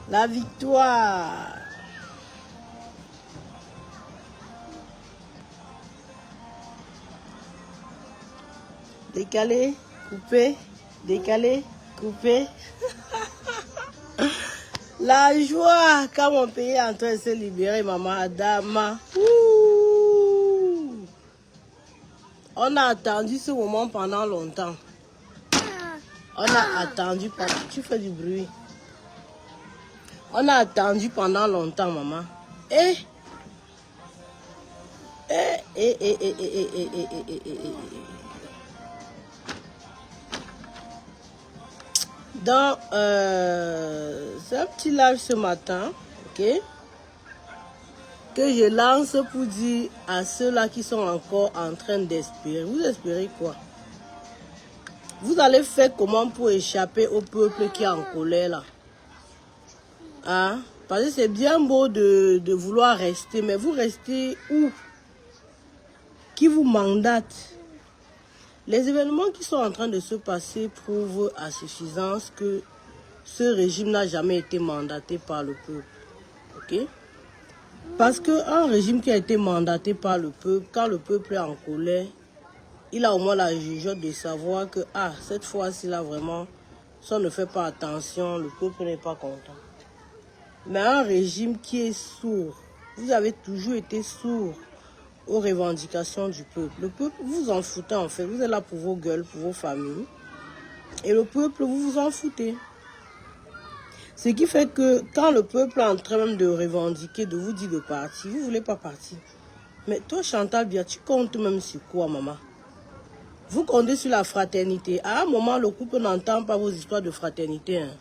La victoire. Décalé, coupé, décalé, coupé. La joie quand mon pays est en train de se libérer, maman Adama. Ouh. On a attendu ce moment pendant longtemps. On a attendu pendant... Tu fais du bruit. On a attendu pendant longtemps, maman. Donc, c'est un petit live ce matin, ok, que je lance pour dire à ceux-là qui sont encore en train d'espérer. Vous espérez quoi? Vous allez faire comment pour échapper au peuple qui est en colère là? Hein? Parce que c'est bien beau de vouloir rester, mais vous restez où? Qui vous mandate? Les événements qui sont en train de se passer prouvent à suffisance que ce régime n'a jamais été mandaté par le peuple. Ok? Parce qu'un régime qui a été mandaté par le peuple, quand le peuple est en colère, il a au moins la jugeote de savoir que, ah, cette fois-ci là vraiment, si on ne fait pas attention, le peuple n'est pas content. Mais un régime qui est sourd, vous avez toujours été sourd aux revendications du peuple. Le peuple, vous vous en foutez en fait. Vous êtes là pour vos gueules, pour vos familles. Et le peuple, vous vous en foutez. Ce qui fait que quand le peuple est en train même de revendiquer, de vous dire de partir, vous ne voulez pas partir. Mais toi, Chantal Bia, tu comptes même sur quoi, maman? Vous comptez sur la fraternité. À un moment, le couple n'entend pas vos histoires de fraternité. Hein.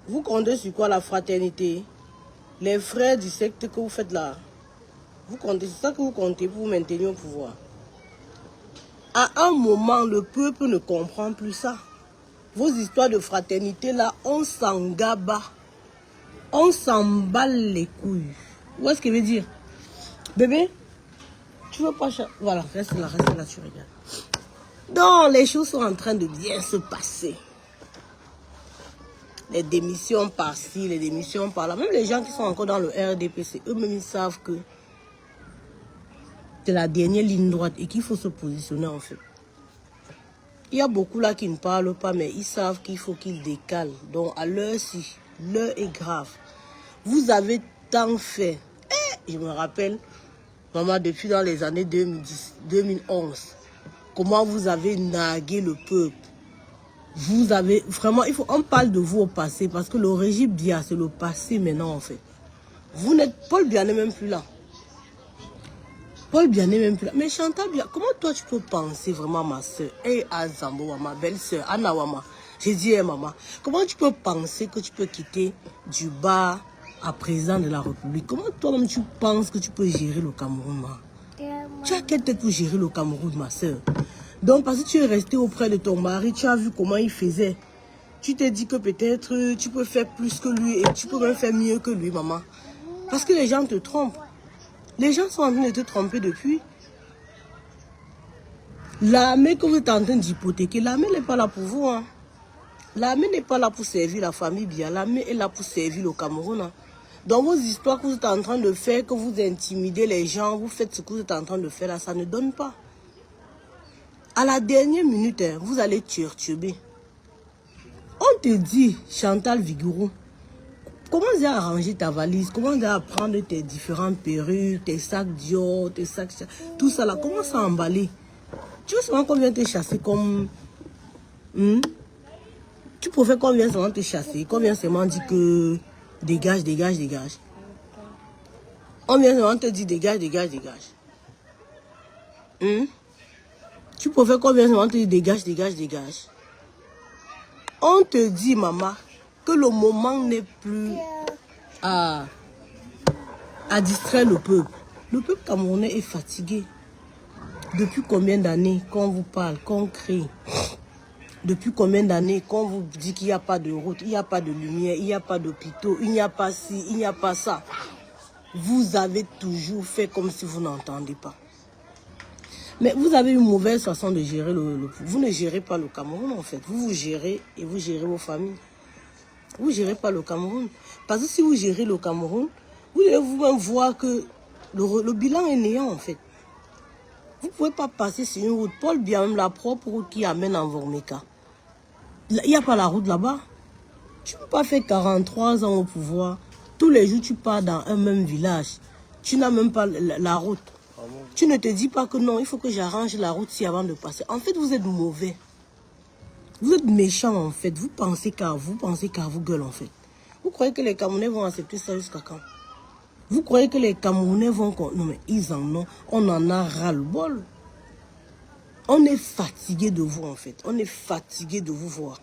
Vous comptez sur quoi, la fraternité? Les frères du secte que vous faites là. Vous comptez, c'est ça que vous comptez pour vous maintenir au pouvoir. À un moment, le peuple ne comprend plus ça. Vos histoires de fraternité là, on s'en gaba. On s'emballe les couilles. Où est-ce qu'il veut dire? Bébé, tu veux pas... Voilà, reste là, tu regardes. Donc, les choses sont en train de bien se passer. Les démissions par-ci, les démissions par-là. Même les gens qui sont encore dans le RDPC, eux-mêmes, ils savent que c'est la dernière ligne droite et qu'il faut se positionner en fait. Il y a beaucoup là qui ne parlent pas, mais ils savent qu'il faut qu'ils décalent. Donc, à l'heure-ci, l'heure est grave. Vous avez tant fait. Je me rappelle, maman, depuis dans les années 2010, 2011, comment vous avez nargué le peuple. Vous avez vraiment, on parle de vous au passé, parce que le régime Biya, c'est le passé maintenant en fait. Vous n'êtes, Paul Biya n'est même plus là. Paul Biya n'est même plus là. Mais Chantal Biya, comment toi tu peux penser vraiment, ma soeur, et Azambo, ma belle-soeur, Anna Wama, j'ai dit, hey, maman, comment tu peux penser que tu peux quitter du bas à président de la République? Comment toi-même tu penses que tu peux gérer le Cameroun, ma? Tu as quelle tête pour gérer le Cameroun, ma soeur? Donc, parce que tu es resté auprès de ton mari, tu as vu comment il faisait. Tu t'es dit que peut-être tu peux faire plus que lui et tu peux même faire mieux que lui, maman. Parce que les gens te trompent. Les gens sont en train de te tromper depuis. L'armée que vous êtes en train d'hypothéquer, l'armée n'est pas là pour vous. Hein. L'armée n'est pas là pour servir la famille bien. L'armée est là pour servir le Cameroun. Hein. Dans vos histoires que vous êtes en train de faire, que vous intimidez les gens, vous faites ce que vous êtes en train de faire là, ça ne donne pas. À la dernière minute, hein, vous allez turber. On te dit, Chantal Vigouroux, commence à arranger ta valise, commence à prendre tes différentes perruques, tes sacs Dior, tes sacs, tout ça là, commence à emballer. Tu veux savoir qu'on vient te chasser comme... Tu préfères qu'on vienne seulement te chasser, qu'on vient seulement dire que dégage, dégage, dégage. On vient seulement te dire dégage, dégage, dégage. Tu préfères qu'on vienne seulement te dire dégage, dégage, dégage. On te dit, maman, que le moment n'est plus à distraire le peuple. Le peuple camerounais est fatigué. Depuis combien d'années qu'on vous parle, qu'on crie? Depuis combien d'années qu'on vous dit qu'il n'y a pas de route, il n'y a pas de lumière, il n'y a pas d'hôpitaux, il n'y a pas ci, il n'y a pas ça. Vous avez toujours fait comme si vous n'entendez pas. Mais vous avez une mauvaise façon de gérer vous ne gérez pas le Cameroun en fait. Vous gérez et vous gérez vos familles. Vous ne gérez pas le Cameroun. Parce que si vous gérez le Cameroun, vous devez vous-même voir que le bilan est néant en fait. Vous ne pouvez pas passer sur une route. Paul Biya, même la propre route qui amène en Vormeka. Il n'y a pas la route là-bas. Tu ne peux pas faire 43 ans au pouvoir. Tous les jours, tu pars dans un même village. Tu n'as même pas la route. Tu ne te dis pas que non, il faut que j'arrange la route si avant de passer. En fait, vous êtes mauvais. Vous êtes méchant en fait. Vous pensez qu'à vous gueule en fait. Vous croyez que les Camerounais vont accepter ça jusqu'à quand? Vous croyez que les Camerounais vont... Non mais ils en ont. On en a ras-le-bol. On est fatigué de vous en fait. On est fatigué de vous voir.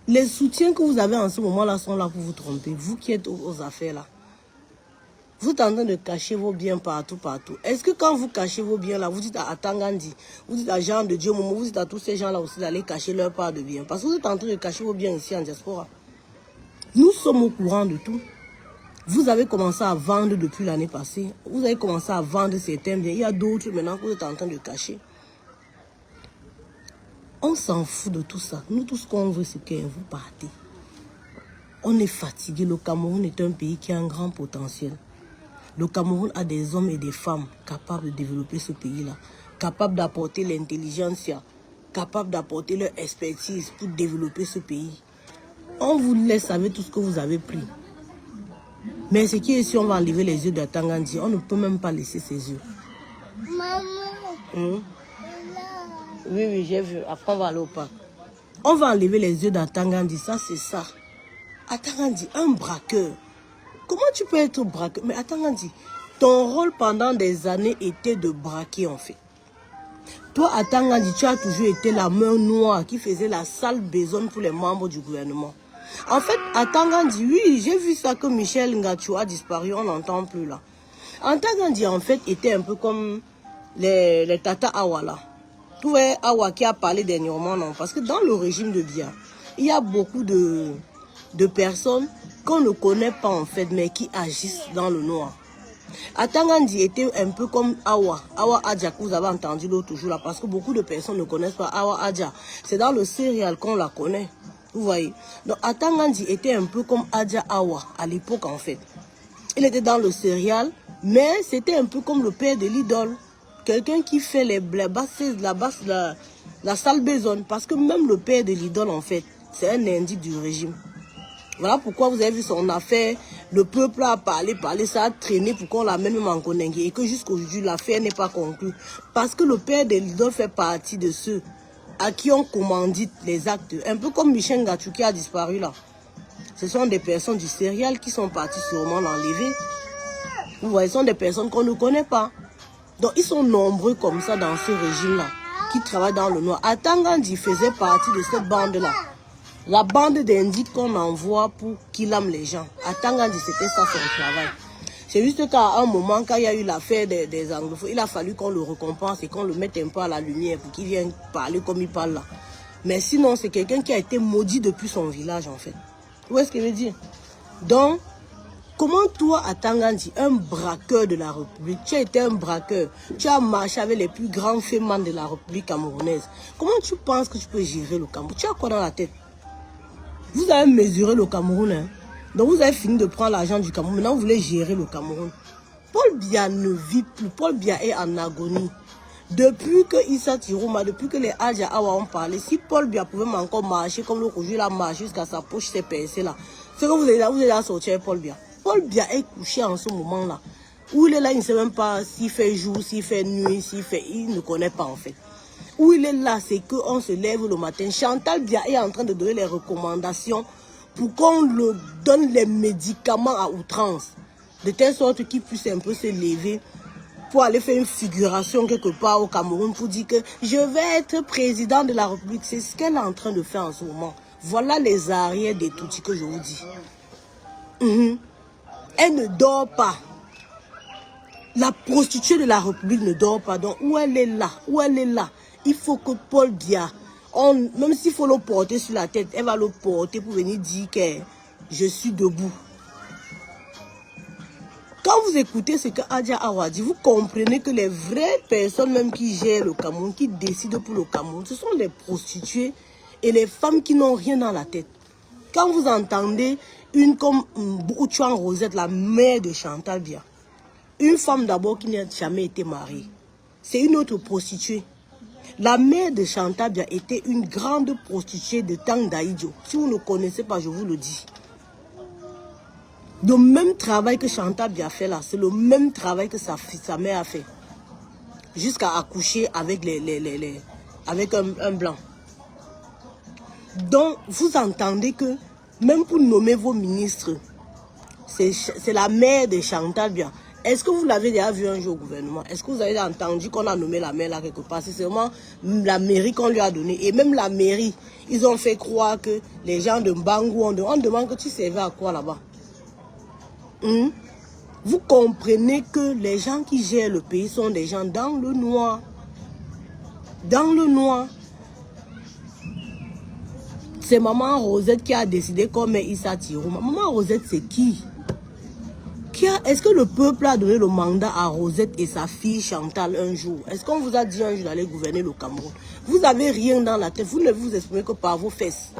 Les soutiens que vous avez en ce moment-là sont là pour vous tromper. Vous qui êtes aux affaires là. Vous êtes en train de cacher vos biens partout, partout. Est-ce que quand vous cachez vos biens là, vous dites à Tangandi, vous dites à Jean de Dieu Momo, vous dites à tous ces gens-là aussi d'aller cacher leur part de biens? Parce que vous êtes en train de cacher vos biens ici en diaspora. Nous sommes au courant de tout. Vous avez commencé à vendre depuis l'année passée. Vous avez commencé à vendre certains biens. Il y a d'autres maintenant que vous êtes en train de cacher. On s'en fout de tout ça. Nous, tout ce qu'on veut, c'est que vous partez. On est fatigué. Le Cameroun est un pays qui a un grand potentiel. Le Cameroun a des hommes et des femmes capables de développer ce pays-là, capables d'apporter l'intelligence, capables d'apporter leur expertise pour développer ce pays. On vous laisse avec tout ce que vous avez pris. Mais ce qui est si on va enlever les yeux de Tangandi, on ne peut même pas laisser ses yeux. Maman. Oui, j'ai vu. Après, on va aller au parc. On va enlever les yeux d'Atangandi. Ça, c'est ça. Atangandi, un braqueur. Comment tu peux être braqueur? Mais Atangandi, ton rôle pendant des années était de braquer, en fait. Toi, Atangandi, tu as toujours été la main noire qui faisait la sale besogne pour les membres du gouvernement. En fait, Atangandi, oui, j'ai vu ça que Michel Ngatou a disparu. On n'entend plus là. Atangandi, en fait, était un peu comme les Tata Awala. Tout est Awa qui a parlé dernièrement, non? Parce que dans le régime de Biya, il y a beaucoup de personnes qu'on ne connaît pas en fait, mais qui agissent dans le noir. Atangandi était un peu comme Awa Adja, que vous avez entendu l'autre jour là, parce que beaucoup de personnes ne connaissent pas Awa Adja. C'est dans le céréal qu'on la connaît. Vous voyez? Donc Atangandi était un peu comme Adja Awa à l'époque en fait. Il était dans le céréal, mais c'était un peu comme le père de l'idole. Quelqu'un qui fait la sale besogne. Parce que même le père de l'idole, en fait, c'est un indique du régime. Voilà pourquoi vous avez vu son affaire. Le peuple a parlé, ça a traîné pour qu'on l'amène même en Konengue. Et que jusqu'aujourd'hui, l'affaire n'est pas conclue. Parce que le père de l'idole fait partie de ceux à qui on commandite les actes. Un peu comme Michel Ngatou qui a disparu là. Ce sont des personnes du céréal qui sont parties sûrement l'enlever. Vous voyez, ce sont des personnes qu'on ne connaît pas. Donc, ils sont nombreux comme ça dans ce régime-là, qui travaillent dans le noir. Atangandi faisait partie de cette bande-là. La bande d'indiques qu'on envoie pour qu'il aime les gens. Atangandi, c'était ça son travail. C'est juste qu'à un moment, quand il y a eu l'affaire des anglophones, il a fallu qu'on le récompense et qu'on le mette un peu à la lumière pour qu'il vienne parler comme il parle là. Mais sinon, c'est quelqu'un qui a été maudit depuis son village, en fait. Où est-ce que je veux dire? Donc, comment toi, Atangandi, un braqueur de la République, tu as été un braqueur, tu as marché avec les plus grands fémins de la République camerounaise. Comment tu penses que tu peux gérer le Cameroun? Tu as quoi dans la tête? Vous avez mesuré le Cameroun, hein? Donc vous avez fini de prendre l'argent du Cameroun. Maintenant, vous voulez gérer le Cameroun. Paul Biya ne vit plus. Paul Biya est en agonie. Depuis que Issa Tirouma, depuis que les Adja Awa ont parlé, si Paul Biya pouvait encore marcher comme le jour, il a marché jusqu'à sa poche s'est percée là. C'est que vous allez sortir Paul Biya. Paul Biya est couché en ce moment-là. Où il est là, il ne sait même pas s'il fait jour, s'il fait nuit, s'il fait... Il ne connaît pas en fait. Où il est là, c'est qu'on se lève le matin. Chantal Biya est en train de donner les recommandations pour qu'on le donne les médicaments à outrance. De telle sorte qu'il puisse un peu se lever pour aller faire une figuration quelque part au Cameroun pour dire que je vais être président de la République. C'est ce qu'elle est en train de faire en ce moment. Voilà les arrières des toutis que je vous dis. Elle ne dort pas. La prostituée de la République ne dort pas. Donc, où elle est là, il faut que Paul Biya, même s'il faut le porter sur la tête, elle va le porter pour venir dire que je suis debout. Quand vous écoutez ce que Adja Awa dit, vous comprenez que les vraies personnes même qui gèrent le Cameroun, qui décident pour le Cameroun, ce sont les prostituées et les femmes qui n'ont rien dans la tête. Quand vous entendez une comme Bouchouan Rosette, la mère de Chantal Bia, une femme d'abord qui n'a jamais été mariée, c'est une autre prostituée. La mère de Chantal Bia était une grande prostituée de Tang Daïdjo. Si vous ne connaissez pas, je vous le dis. Le même travail que Chantal Bia fait là, c'est le même travail que sa mère a fait. Jusqu'à accoucher avec, avec un blanc. Donc, vous entendez que, même pour nommer vos ministres, c'est la mère de Chantal Bia. Est-ce que vous l'avez déjà vu un jour au gouvernement? Est-ce que vous avez entendu qu'on a nommé la mère là quelque part? C'est seulement la mairie qu'on lui a donnée. Et même la mairie, ils ont fait croire que les gens de Mbangou, on demande que tu servais à quoi là-bas? Vous comprenez que les gens qui gèrent le pays sont des gens dans le noir. Dans le noir. C'est Maman Rosette qui a décidé qu'on met Issa Tirou. Maman Rosette, c'est qui? Est-ce que le peuple a donné le mandat à Rosette et sa fille Chantal un jour? Est-ce qu'on vous a dit un jour d'aller gouverner le Cameroun? Vous n'avez rien dans la tête. Vous ne vous exprimez que par vos fesses.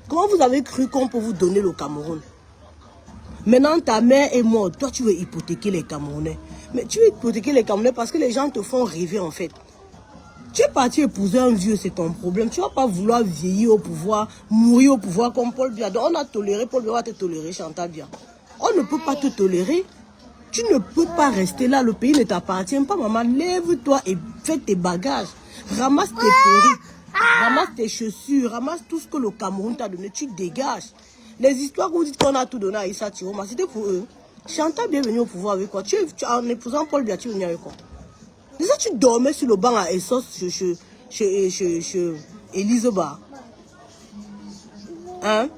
Comment vous avez cru qu'on peut vous donner le Cameroun? Maintenant, ta mère est morte. Toi, tu veux hypothéquer les Camerounais. Mais tu veux hypothéquer les Camerounais parce que les gens te font rêver, en fait. Tu es parti épouser un vieux, c'est ton problème. Tu ne vas pas vouloir vieillir au pouvoir, mourir au pouvoir comme Paul Biya. Donc, on a toléré, Paul Biya va te tolérer, Chantal Bia. On ne peut pas te tolérer. Tu ne peux pas rester là. Le pays ne t'appartient pas, maman. Lève-toi et fais tes bagages. Ramasse tes perruques, ramasse tes chaussures, ramasse tout ce que le Cameroun t'a donné. Tu dégages. Les histoires où vous dites qu'on a tout donné à Issa Tiroma, c'était pour eux. Chantal Bia est venue au pouvoir avec quoi? En épousant Paul Biya, tu es venu avec quoi? Déjà, tu dormais sur le banc à Essos chez Eliseba. Hein?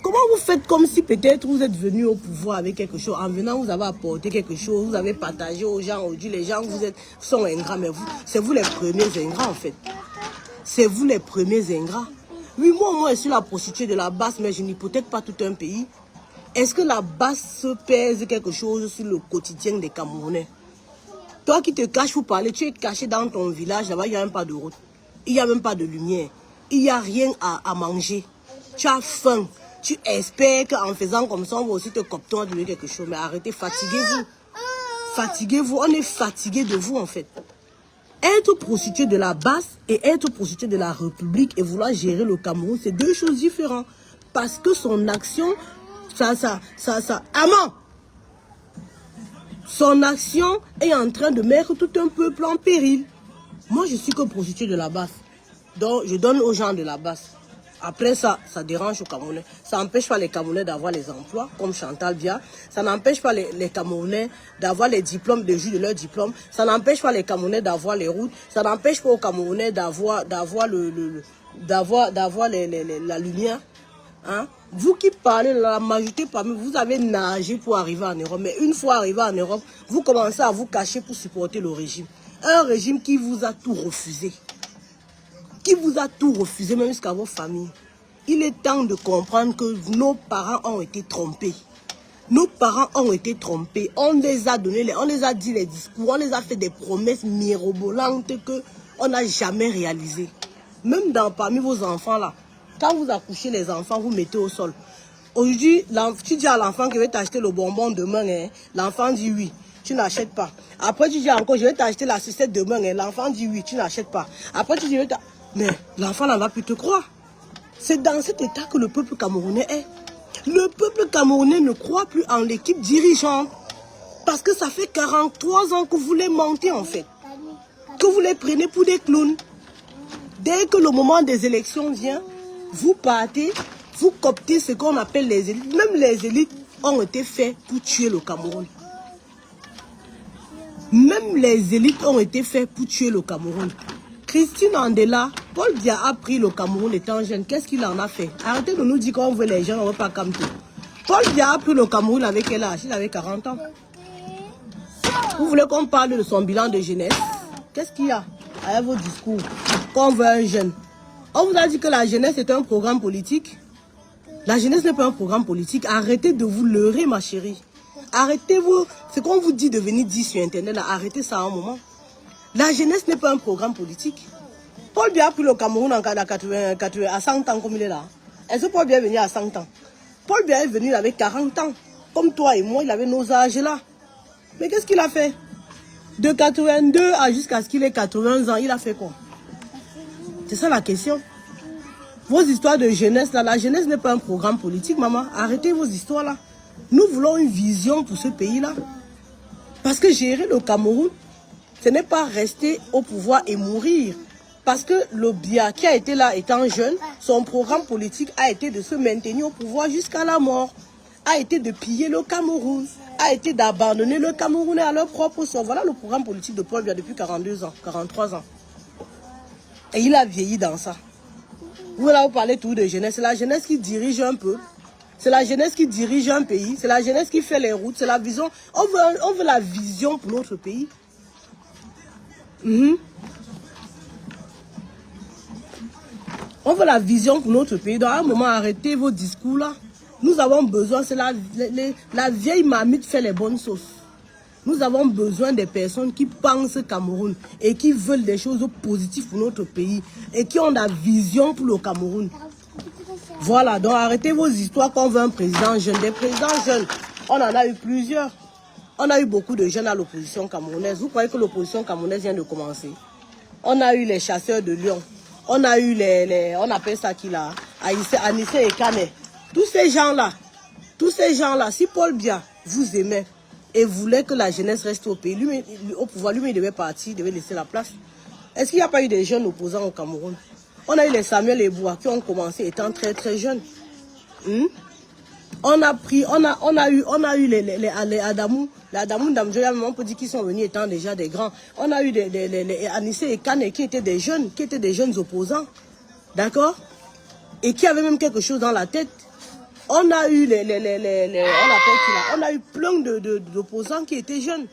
Comment vous faites comme si peut-être vous êtes venu au pouvoir avec quelque chose? En venant, vous avez apporté quelque chose, vous avez partagé aux gens, aujourd'hui, les gens vous sont ingrats, mais c'est vous les premiers ingrats en fait. C'est vous les premiers ingrats. Oui, moi, je suis la prostituée de la basse, mais je n'hypothèque pas tout un pays. Est-ce que la basse pèse quelque chose sur le quotidien des Camerounais? Toi qui te caches pour parler, tu es caché dans ton village, là-bas, il n'y a même pas de route. Il n'y a même pas de lumière. Il n'y a rien à manger. Tu as faim. Tu espères qu'en faisant comme ça, on va aussi te donner quelque chose. Mais arrêtez, fatiguez-vous. Fatiguez-vous. On est fatigué de vous, en fait. Être prostitué de la basse et être prostitué de la République et vouloir gérer le Cameroun, c'est deux choses différentes. Parce que son action, Amant, son action est en train de mettre tout un peuple en péril. Moi, je suis que prostituée de la basse. Donc, je donne aux gens de la basse. Après ça dérange aux Camerounais. Ça n'empêche pas les Camerounais d'avoir les emplois, comme Chantal Bia. Ça n'empêche pas les Camerounais d'avoir les diplômes, de jouir de leurs diplômes. Ça n'empêche pas les Camerounais d'avoir les routes. Ça n'empêche pas aux Camerounais d'avoir la lumière. Hein? Vous qui parlez, la majorité parmi vous avez nagé pour arriver en Europe. Mais une fois arrivé en Europe, vous commencez à vous cacher pour supporter le régime. Un régime qui vous a tout refusé. Qui vous a tout refusé, même jusqu'à vos familles. Il est temps de comprendre que nos parents ont été trompés. Nos parents ont été trompés. On les a donné, on les a dit les discours, on les a fait des promesses mirobolantes qu'on n'a jamais réalisées. Même parmi vos enfants là, quand vous accouchez les enfants, vous mettez au sol. Aujourd'hui, tu dis à l'enfant que je vais t'acheter le bonbon demain, hein? L'enfant dit oui. Tu n'achètes pas. Après, tu dis encore, je vais t'acheter la sucette demain. Hein? L'enfant dit oui, tu n'achètes pas. Après, tu dis, mais l'enfant n'en va plus te croire. C'est dans cet état que le peuple camerounais est. Le peuple camerounais ne croit plus en l'équipe dirigeante. Parce que ça fait 43 ans que vous les mentez en fait. Que vous les prenez pour des clowns. Dès que le moment des élections vient, vous partez, vous cooptez ce qu'on appelle les élites. Même les élites ont été faits pour tuer le Cameroun. Même les élites ont été faits pour tuer le Cameroun. Christine Andela, Paul Biya a pris le Cameroun étant jeune. Qu'est-ce qu'il en a fait? Arrêtez de nous dire qu'on veut les jeunes, on ne veut pas comme tout. Paul Biya a pris le Cameroun avec quel âge? Il avait 40 ans. Vous voulez qu'on parle de son bilan de jeunesse? Qu'est-ce qu'il y a avec vos discours? Qu'on veut un jeune. On vous a dit que la jeunesse est un programme politique. La jeunesse n'est pas un programme politique. Arrêtez de vous leurrer, ma chérie. Arrêtez-vous. C'est qu'on vous dit de venir dire sur Internet. Là, arrêtez ça un moment. La jeunesse n'est pas un programme politique. Paul Biya a pris le Cameroun à 100 ans comme il est là. Est-ce que Paul Biya est venu à 100 ans? Paul Biya est venu avec 40 ans. Comme toi et moi, il avait nos âges là. Mais qu'est-ce qu'il a fait? De 82 à jusqu'à ce qu'il ait 80 ans, il a fait quoi? C'est ça la question. Vos histoires de jeunesse là, la jeunesse n'est pas un programme politique, maman. Arrêtez vos histoires là. Nous voulons une vision pour ce pays là. Parce que gérer le Cameroun, ce n'est pas rester au pouvoir et mourir. Parce que le Biya qui a été là étant jeune, son programme politique a été de se maintenir au pouvoir jusqu'à la mort. A été de piller le Cameroun. A été d'abandonner le Camerounais à leur propre sort. Voilà le programme politique de Paul Biya depuis 42 ans, 43 ans. Et il a vieilli dans ça. Vous là, vous parlez tout de jeunesse. C'est la jeunesse qui dirige un peu. C'est la jeunesse qui dirige un pays. C'est la jeunesse qui fait les routes. C'est la vision. On veut la vision pour notre pays. On veut la vision pour notre pays. Dans un moment, arrêtez vos discours là. Nous avons besoin, c'est la vieille marmite fait les bonnes sauces. Nous avons besoin des personnes qui pensent Cameroun et qui veulent des choses positives pour notre pays et qui ont la vision pour le Cameroun. Voilà, donc arrêtez vos histoires qu'on veut un président jeune. Des présidents jeunes, on en a eu plusieurs. On a eu beaucoup de jeunes à l'opposition camerounaise. Vous croyez que l'opposition camerounaise vient de commencer? On a eu les chasseurs de lions. On a eu on appelle ça qui là, Anissé et Kane. Tous ces gens-là, si Paul Biya vous aimait et voulait que la jeunesse reste au pays, au pouvoir, lui, il devait partir, il devait laisser la place. Est-ce qu'il n'y a pas eu des jeunes opposants au Cameroun? On a eu les Samuel Eboua qui ont commencé étant très très jeunes. On a eu les Adamou Damjoya, on peut dire qu'ils sont venus étant déjà des grands. On a eu les Anissé et Kane qui étaient des jeunes opposants. D'accord? Et qui avaient même quelque chose dans la tête. On a eu on a eu plein d'opposants qui étaient jeunes.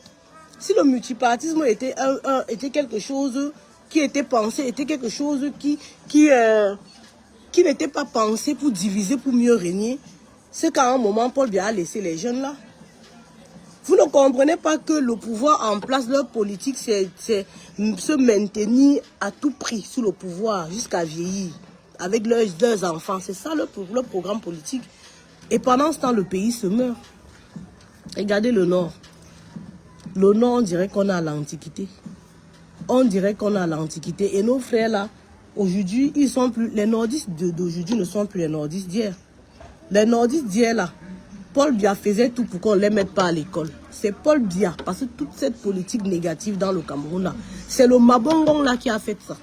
Si le multipartisme était quelque chose qui était pensé, était quelque chose qui n'était pas pensé pour diviser, pour mieux régner, c'est qu'à un moment, Paul Biya a laissé les jeunes là. Vous ne comprenez pas que le pouvoir en place, leur politique, c'est se maintenir à tout prix sous le pouvoir jusqu'à vieillir, avec leurs enfants. C'est ça leur programme politique. Et pendant ce temps, le pays se meurt. Regardez le Nord. Le Nord, on dirait qu'on est à l'Antiquité. On dirait qu'on est à l'Antiquité. Et nos frères là, aujourd'hui, ils sont plus. Les nordistes d'aujourd'hui ne sont plus les nordistes d'hier. Les nordistes d'hier là, Paul Biya faisait tout pour qu'on ne les mette pas à l'école. C'est Paul Biya, parce que toute cette politique négative dans le Cameroun là, c'est le Mabongong là qui a fait ça.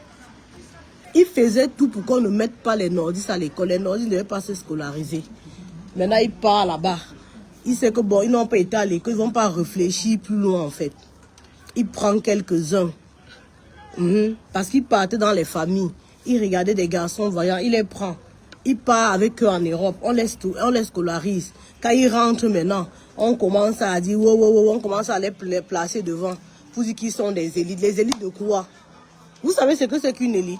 Il faisait tout pour qu'on ne mette pas les nordistes à l'école. Les nordistes ne devaient pas se scolariser. Maintenant, il part là-bas. Il sait que bon, ils n'ont pas été à l'école, ils ne vont pas réfléchir plus loin en fait. Il prend quelques-uns. Parce qu'il partait dans les familles. Il regardait des garçons voyants, il les prend. Il part avec eux en Europe, on les scolarise. Quand ils rentrent maintenant, on commence à dire, on commence à les placer devant. Pour dire qu'ils sont des élites. Les élites de quoi? Vous savez ce que c'est qu'une élite?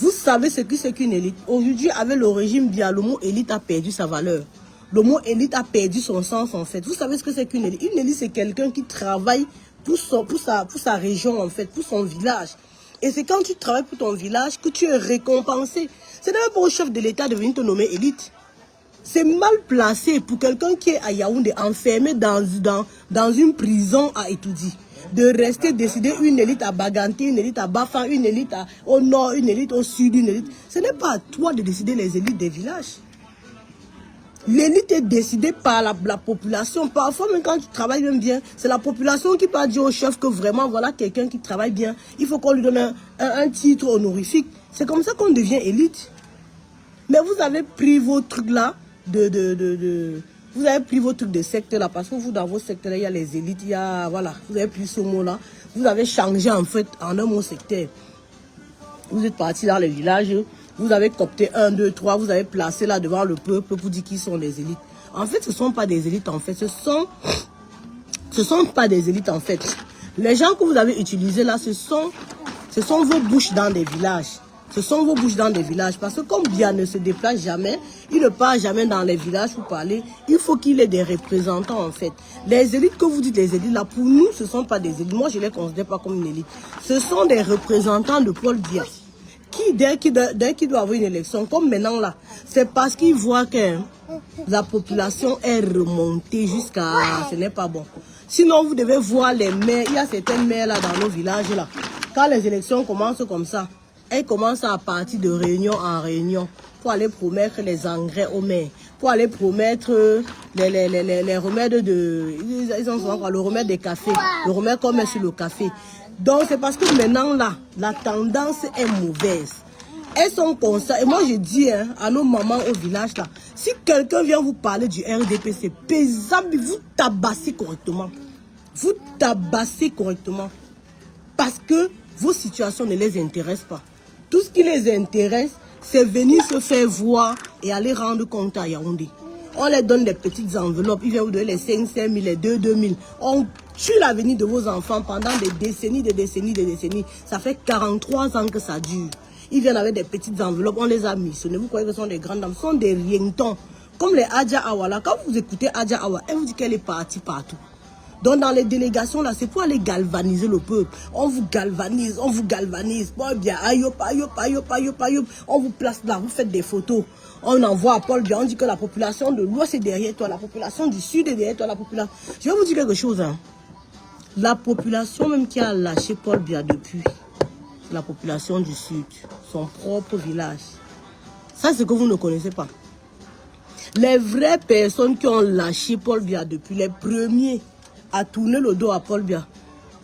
Vous savez ce que c'est qu'une élite? Aujourd'hui, avec le régime Biya, le mot élite a perdu sa valeur. Le mot élite a perdu son sens en fait. Vous savez ce que c'est qu'une élite? Une élite, c'est quelqu'un qui travaille pour sa région en fait, pour son village. Et c'est quand tu travailles pour ton village que tu es récompensé. C'est même pas au chef de l'État de venir te nommer élite. C'est mal placé pour quelqu'un qui est à Yaoundé, enfermé dans une prison à Etoudi, de rester décider une élite à Baganté, une élite à Bafan, une élite au nord, une élite au sud, une élite. Ce n'est pas à toi de décider les élites des villages. L'élite est décidée par la population. Parfois, même quand tu travailles même bien, c'est la population qui peut dire au chef que vraiment, voilà quelqu'un qui travaille bien. Il faut qu'on lui donne un titre honorifique. C'est comme ça qu'on devient élite. Mais vous avez pris vos trucs là, vous avez pris vos trucs de secte là, parce que vous, dans vos secteurs là, il y a les élites, il y a, voilà, vous avez pris ce mot là. Vous avez changé en fait en un mot sectaire. Vous êtes parti dans les villages. Vous avez copté 1, 2, 3, vous avez placé là devant le peuple pour dire qu'ils sont des élites. En fait, ce ne sont pas des élites en fait. Ce sont pas des élites en fait. Les gens que vous avez utilisés là, ce sont vos bouches dans des villages. Ce sont vos bouches dans des villages. Parce que comme Biya ne se déplace jamais, il ne part jamais dans les villages pour parler, il faut qu'il ait des représentants en fait. Les élites que vous dites, les élites là, pour nous, ce ne sont pas des élites. Moi, je ne les considère pas comme une élite. Ce sont des représentants de Paul Biya. dès qu'il doit avoir une élection, comme maintenant là, c'est parce qu'il voit que la population est remontée jusqu'à... Ce n'est pas bon. Sinon, vous devez voir les maires. Il y a certaines maires là dans nos villages là. Quand les élections commencent comme ça, elles commencent à partir de réunion en réunion pour aller promettre les engrais aux maires, pour aller promettre les remèdes de... Ils ont souvent le remède des cafés, le remède qu'on met sur le café. Donc c'est parce que maintenant là, la tendance est mauvaise. Elles sont comme ça. Et moi je dis à nos mamans au village là, si quelqu'un vient vous parler du RDP, c'est pesable, vous tabassez correctement. Vous tabassez correctement. Parce que vos situations ne les intéressent pas. Tout ce qui les intéresse, c'est venir se faire voir et aller rendre compte à Yaoundé. On les donne des petites enveloppes, ils viennent vous donner les 5 000, les 2 000. On tue l'avenir de vos enfants pendant des décennies, des décennies, des décennies. Ça fait 43 ans que ça dure. Ils viennent avec des petites enveloppes, on les a missionnés. Vous croyez que ce sont des grandes dames, ce sont des rientons. Comme les Adja Awa là, quand vous écoutez Adja Awa, elle vous dit qu'elle est partie partout. Donc dans les délégations là, c'est pour aller galvaniser le peuple. On vous galvanise, on vous galvanise. Bon bien, ayop, ayop, ayop, ayop, ayop. On vous place là, vous faites des photos. On envoie à Paul Biya, on dit que la population de l'Ouest est derrière toi, la population du Sud est derrière toi, la population... Je vais vous dire quelque chose. Hein. La population même qui a lâché Paul Biya depuis, la population du Sud, son propre village. Ça, c'est ce que vous ne connaissez pas. Les vraies personnes qui ont lâché Paul Biya depuis, les premiers à tourner le dos à Paul Biya.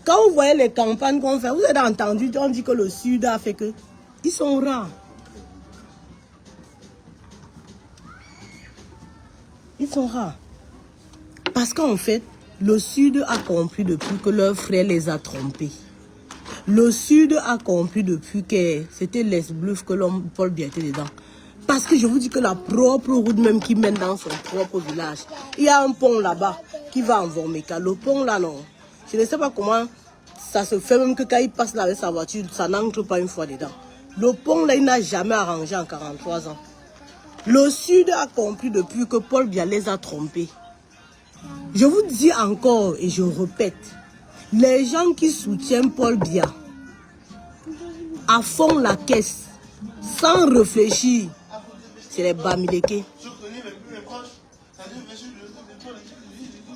Quand vous voyez les campagnes qu'on fait, vous avez entendu, on dit que le Sud a fait que... Ils sont rares. Ils sont rares. Parce qu'en fait, le Sud a compris depuis que leur frère les a trompés. Le Sud a compris depuis que c'était les bluffs que l'homme Paul Biya était dedans. Parce que je vous dis que la propre route même qui mène dans son propre village, il y a un pont là-bas qui va en Vormeka. Le pont là, non. Je ne sais pas comment ça se fait, même que quand il passe là avec sa voiture, ça n'entre pas une fois dedans. Le pont là, il n'a jamais arrangé en 43 ans. Le Sud a compris depuis que Paul Biya les a trompés. Je vous dis encore et je répète, les gens qui soutiennent Paul Biya à fond la caisse, sans réfléchir, c'est les Bamileke.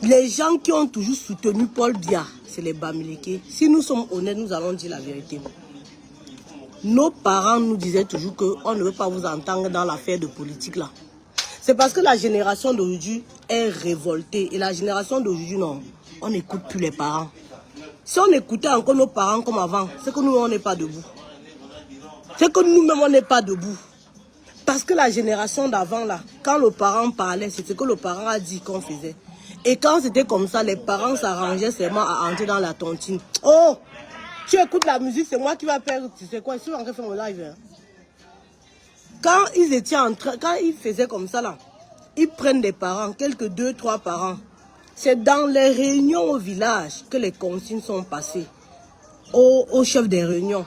Les gens qui ont toujours soutenu Paul Biya, c'est les Bamileke. Si nous sommes honnêtes, nous allons dire la vérité. Nos parents nous disaient toujours qu'on ne veut pas vous entendre dans l'affaire de politique là. C'est parce que la génération d'aujourd'hui est révoltée. Et la génération d'aujourd'hui, non, on n'écoute plus les parents. Si on écoutait encore nos parents comme avant, c'est que nous, on n'est pas debout. C'est que nous-mêmes, on n'est pas debout. Parce que la génération d'avant là, quand le parent parlait, c'est ce que le parent a dit qu'on faisait. Et quand c'était comme ça, les parents s'arrangeaient seulement à entrer dans la tontine. Oh! Tu écoutes la musique, c'est moi qui va perdre. Tu sais quoi, je suis en train de faire mon live. Hein. Quand ils étaient en train, quand ils faisaient comme ça là, ils prennent des parents, quelques 2, 3 parents. C'est dans les réunions au village que les consignes sont passées. Au chef des réunions.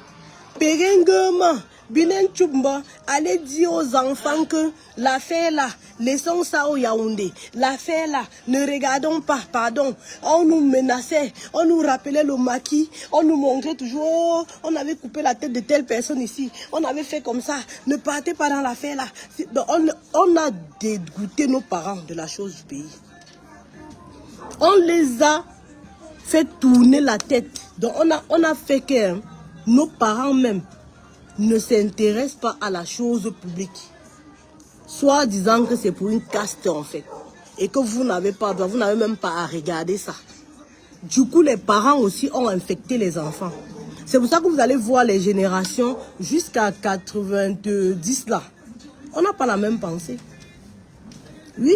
Pérengema, Bilen Tchoumba, allez dire aux enfants que l'affaire là, laissons ça au Yaoundé. L'affaire là, ne regardons pas, pardon. On nous menaçait, on nous rappelait le maquis, on nous montrait toujours, oh, on avait coupé la tête de telle personne ici, on avait fait comme ça, ne partez pas dans l'affaire là. On a dégoûté nos parents de la chose du pays. On les a fait tourner la tête. Donc on a fait que nos parents même ne s'intéressent pas à la chose publique. Soit disant que c'est pour une caste en fait. Et que vous n'avez pas, vous n'avez même pas à regarder ça. Du coup, les parents aussi ont infecté les enfants. C'est pour ça que vous allez voir les générations jusqu'à 90 là. On n'a pas la même pensée. Oui.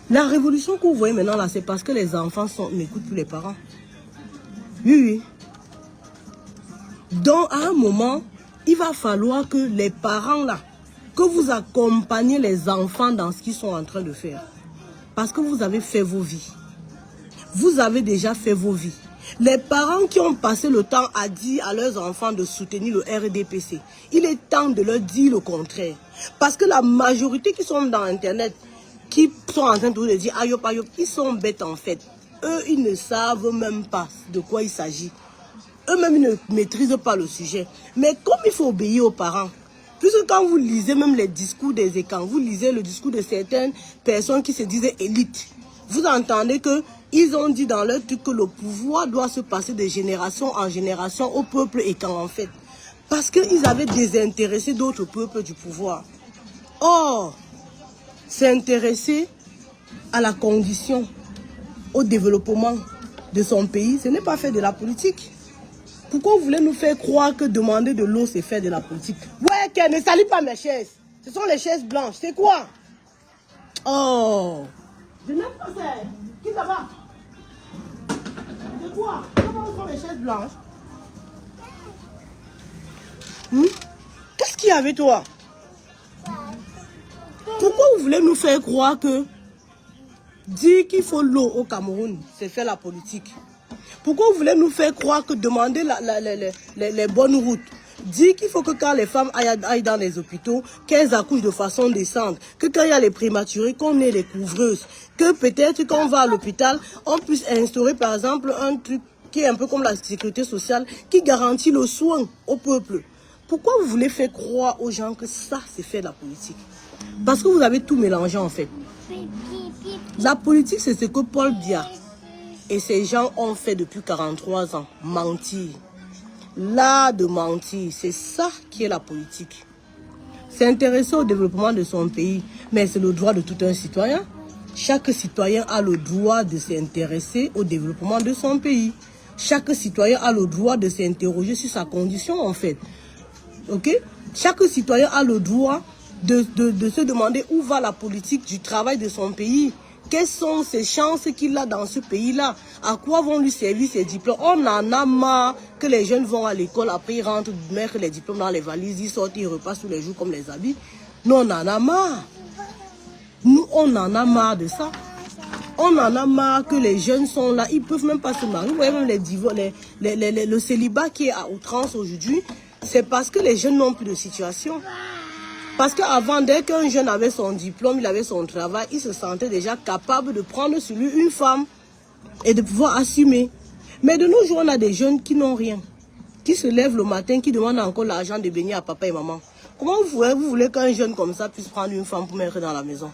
La révolution que vous voyez maintenant là, c'est parce que les enfants n'écoutent plus les parents. Oui, oui. Donc, à un moment, il va falloir que les parents là, que vous accompagnez les enfants dans ce qu'ils sont en train de faire. Parce que vous avez fait vos vies. Vous avez déjà fait vos vies. Les parents qui ont passé le temps à dire à leurs enfants de soutenir le RDPC, il est temps de leur dire le contraire. Parce que la majorité qui sont dans Internet, qui sont en train de dire ayop, ayop, ils sont bêtes en fait. Eux, ils ne savent même pas de quoi il s'agit. eux-mêmes ne maîtrisent pas le sujet. Mais comme il faut obéir aux parents, puisque quand vous lisez même les discours des écrans, vous lisez le discours de certaines personnes qui se disaient élites, vous entendez qu'ils ont dit dans leur truc que le pouvoir doit se passer de génération en génération au peuple étant en fait. Parce qu'ils avaient désintéressé d'autres peuples du pouvoir. Or, s'intéresser à la condition, au développement de son pays, ce n'est pas faire de la politique. Pourquoi vous voulez nous faire croire que demander de l'eau, c'est faire de la politique? Ouais, qu'elle ne salit pas mes chaises. Ce sont les chaises blanches. C'est quoi? Oh! Je n'aime pas ça. Qui ça va? C'est quoi? Comment sont les chaises blanches? Qu'est-ce qu'il y a avec toi? Pourquoi vous voulez nous faire croire que dire qu'il faut l'eau au Cameroun, c'est faire la politique? Pourquoi vous voulez nous faire croire que demander les bonnes routes, dire qu'il faut que quand les femmes aillent dans les hôpitaux, qu'elles accouchent de façon décente, que quand il y a les prématurés, qu'on ait les couvreuses, que peut-être quand on va à l'hôpital, on puisse instaurer par exemple un truc qui est un peu comme la sécurité sociale, qui garantit le soin au peuple. Pourquoi vous voulez faire croire aux gens que ça, c'est faire la politique? Parce que vous avez tout mélangé en fait. La politique, c'est ce que Paul Biya et ces gens ont fait depuis 43 ans. Mentir. L'art de mentir, c'est ça qui est la politique. S'intéresser au développement de son pays, mais c'est le droit de tout un citoyen. Chaque citoyen a le droit de s'intéresser au développement de son pays. Chaque citoyen a le droit de s'interroger sur sa condition en fait. Ok? Chaque citoyen a le droit de se demander où va la politique du travail de son pays. Quelles sont ses chances qu'il a dans ce pays-là? À quoi vont lui servir ses diplômes? On en a marre que les jeunes vont à l'école, après ils rentrent, mettre les diplômes dans les valises, ils sortent, ils repassent tous les jours comme les habits. Nous, on en a marre. Nous, on en a marre de ça. On en a marre que les jeunes sont là, ils ne peuvent même pas se marier. Vous voyez même le célibat qui est à outrance aujourd'hui, c'est parce que les jeunes n'ont plus de situation. Parce qu'avant, dès qu'un jeune avait son diplôme, il avait son travail, il se sentait déjà capable de prendre sur lui une femme et de pouvoir assumer. Mais de nos jours, on a des jeunes qui n'ont rien, qui se lèvent le matin, qui demandent encore l'argent de baigner à papa et maman. Comment vous voulez qu'un jeune comme ça puisse prendre une femme pour mettre dans la maison?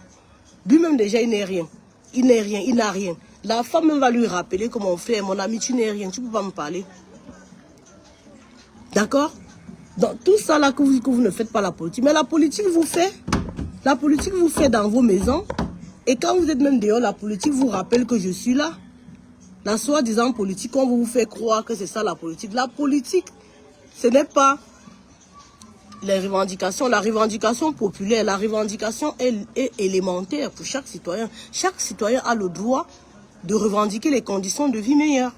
Lui-même déjà, il n'est rien. Il n'est rien, il n'a rien. La femme même va lui rappeler que mon frère, mon ami, tu n'es rien, tu ne peux pas me parler. D'accord? Donc tout ça là que vous ne faites pas la politique. Mais la politique vous fait. La politique vous fait dans vos maisons. Et quand vous êtes même dehors, la politique vous rappelle que je suis là. La soi-disant politique, on vous fait croire que c'est ça la politique. La politique, ce n'est pas les revendications. La revendication populaire, la revendication est élémentaire pour chaque citoyen. Chaque citoyen a le droit de revendiquer les conditions de vie meilleures.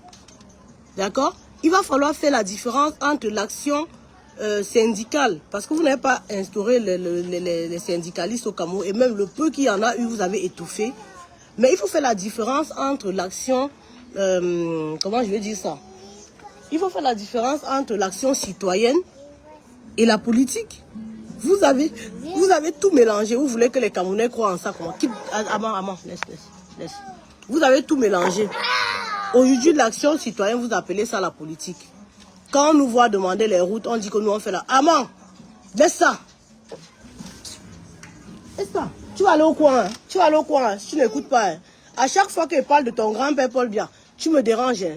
D'accord? Il va falloir faire la différence entre l'action syndicale, parce que vous n'avez pas instauré les syndicalistes au Cameroun, et même le peu qu'il y en a eu, vous avez étouffé. Mais il faut faire la différence entre l'action, comment je vais dire ça? Il faut faire la différence entre l'action citoyenne et la politique. Vous avez tout mélangé. Vous voulez que les Camerounais croient en ça? Comment? Amant, laisse. Vous avez tout mélangé. Aujourd'hui, l'action citoyenne, vous appelez ça la politique. Quand on nous voit demander les routes, on dit que nous on fait la... Amant, laisse ça. Laisse ça. Tu vas aller au coin. Hein. Tu vas aller au coin. Hein. Si tu n'écoutes pas. Hein. À chaque fois qu'il parle de ton grand-père Paul Biya, tu me déranges. Hein.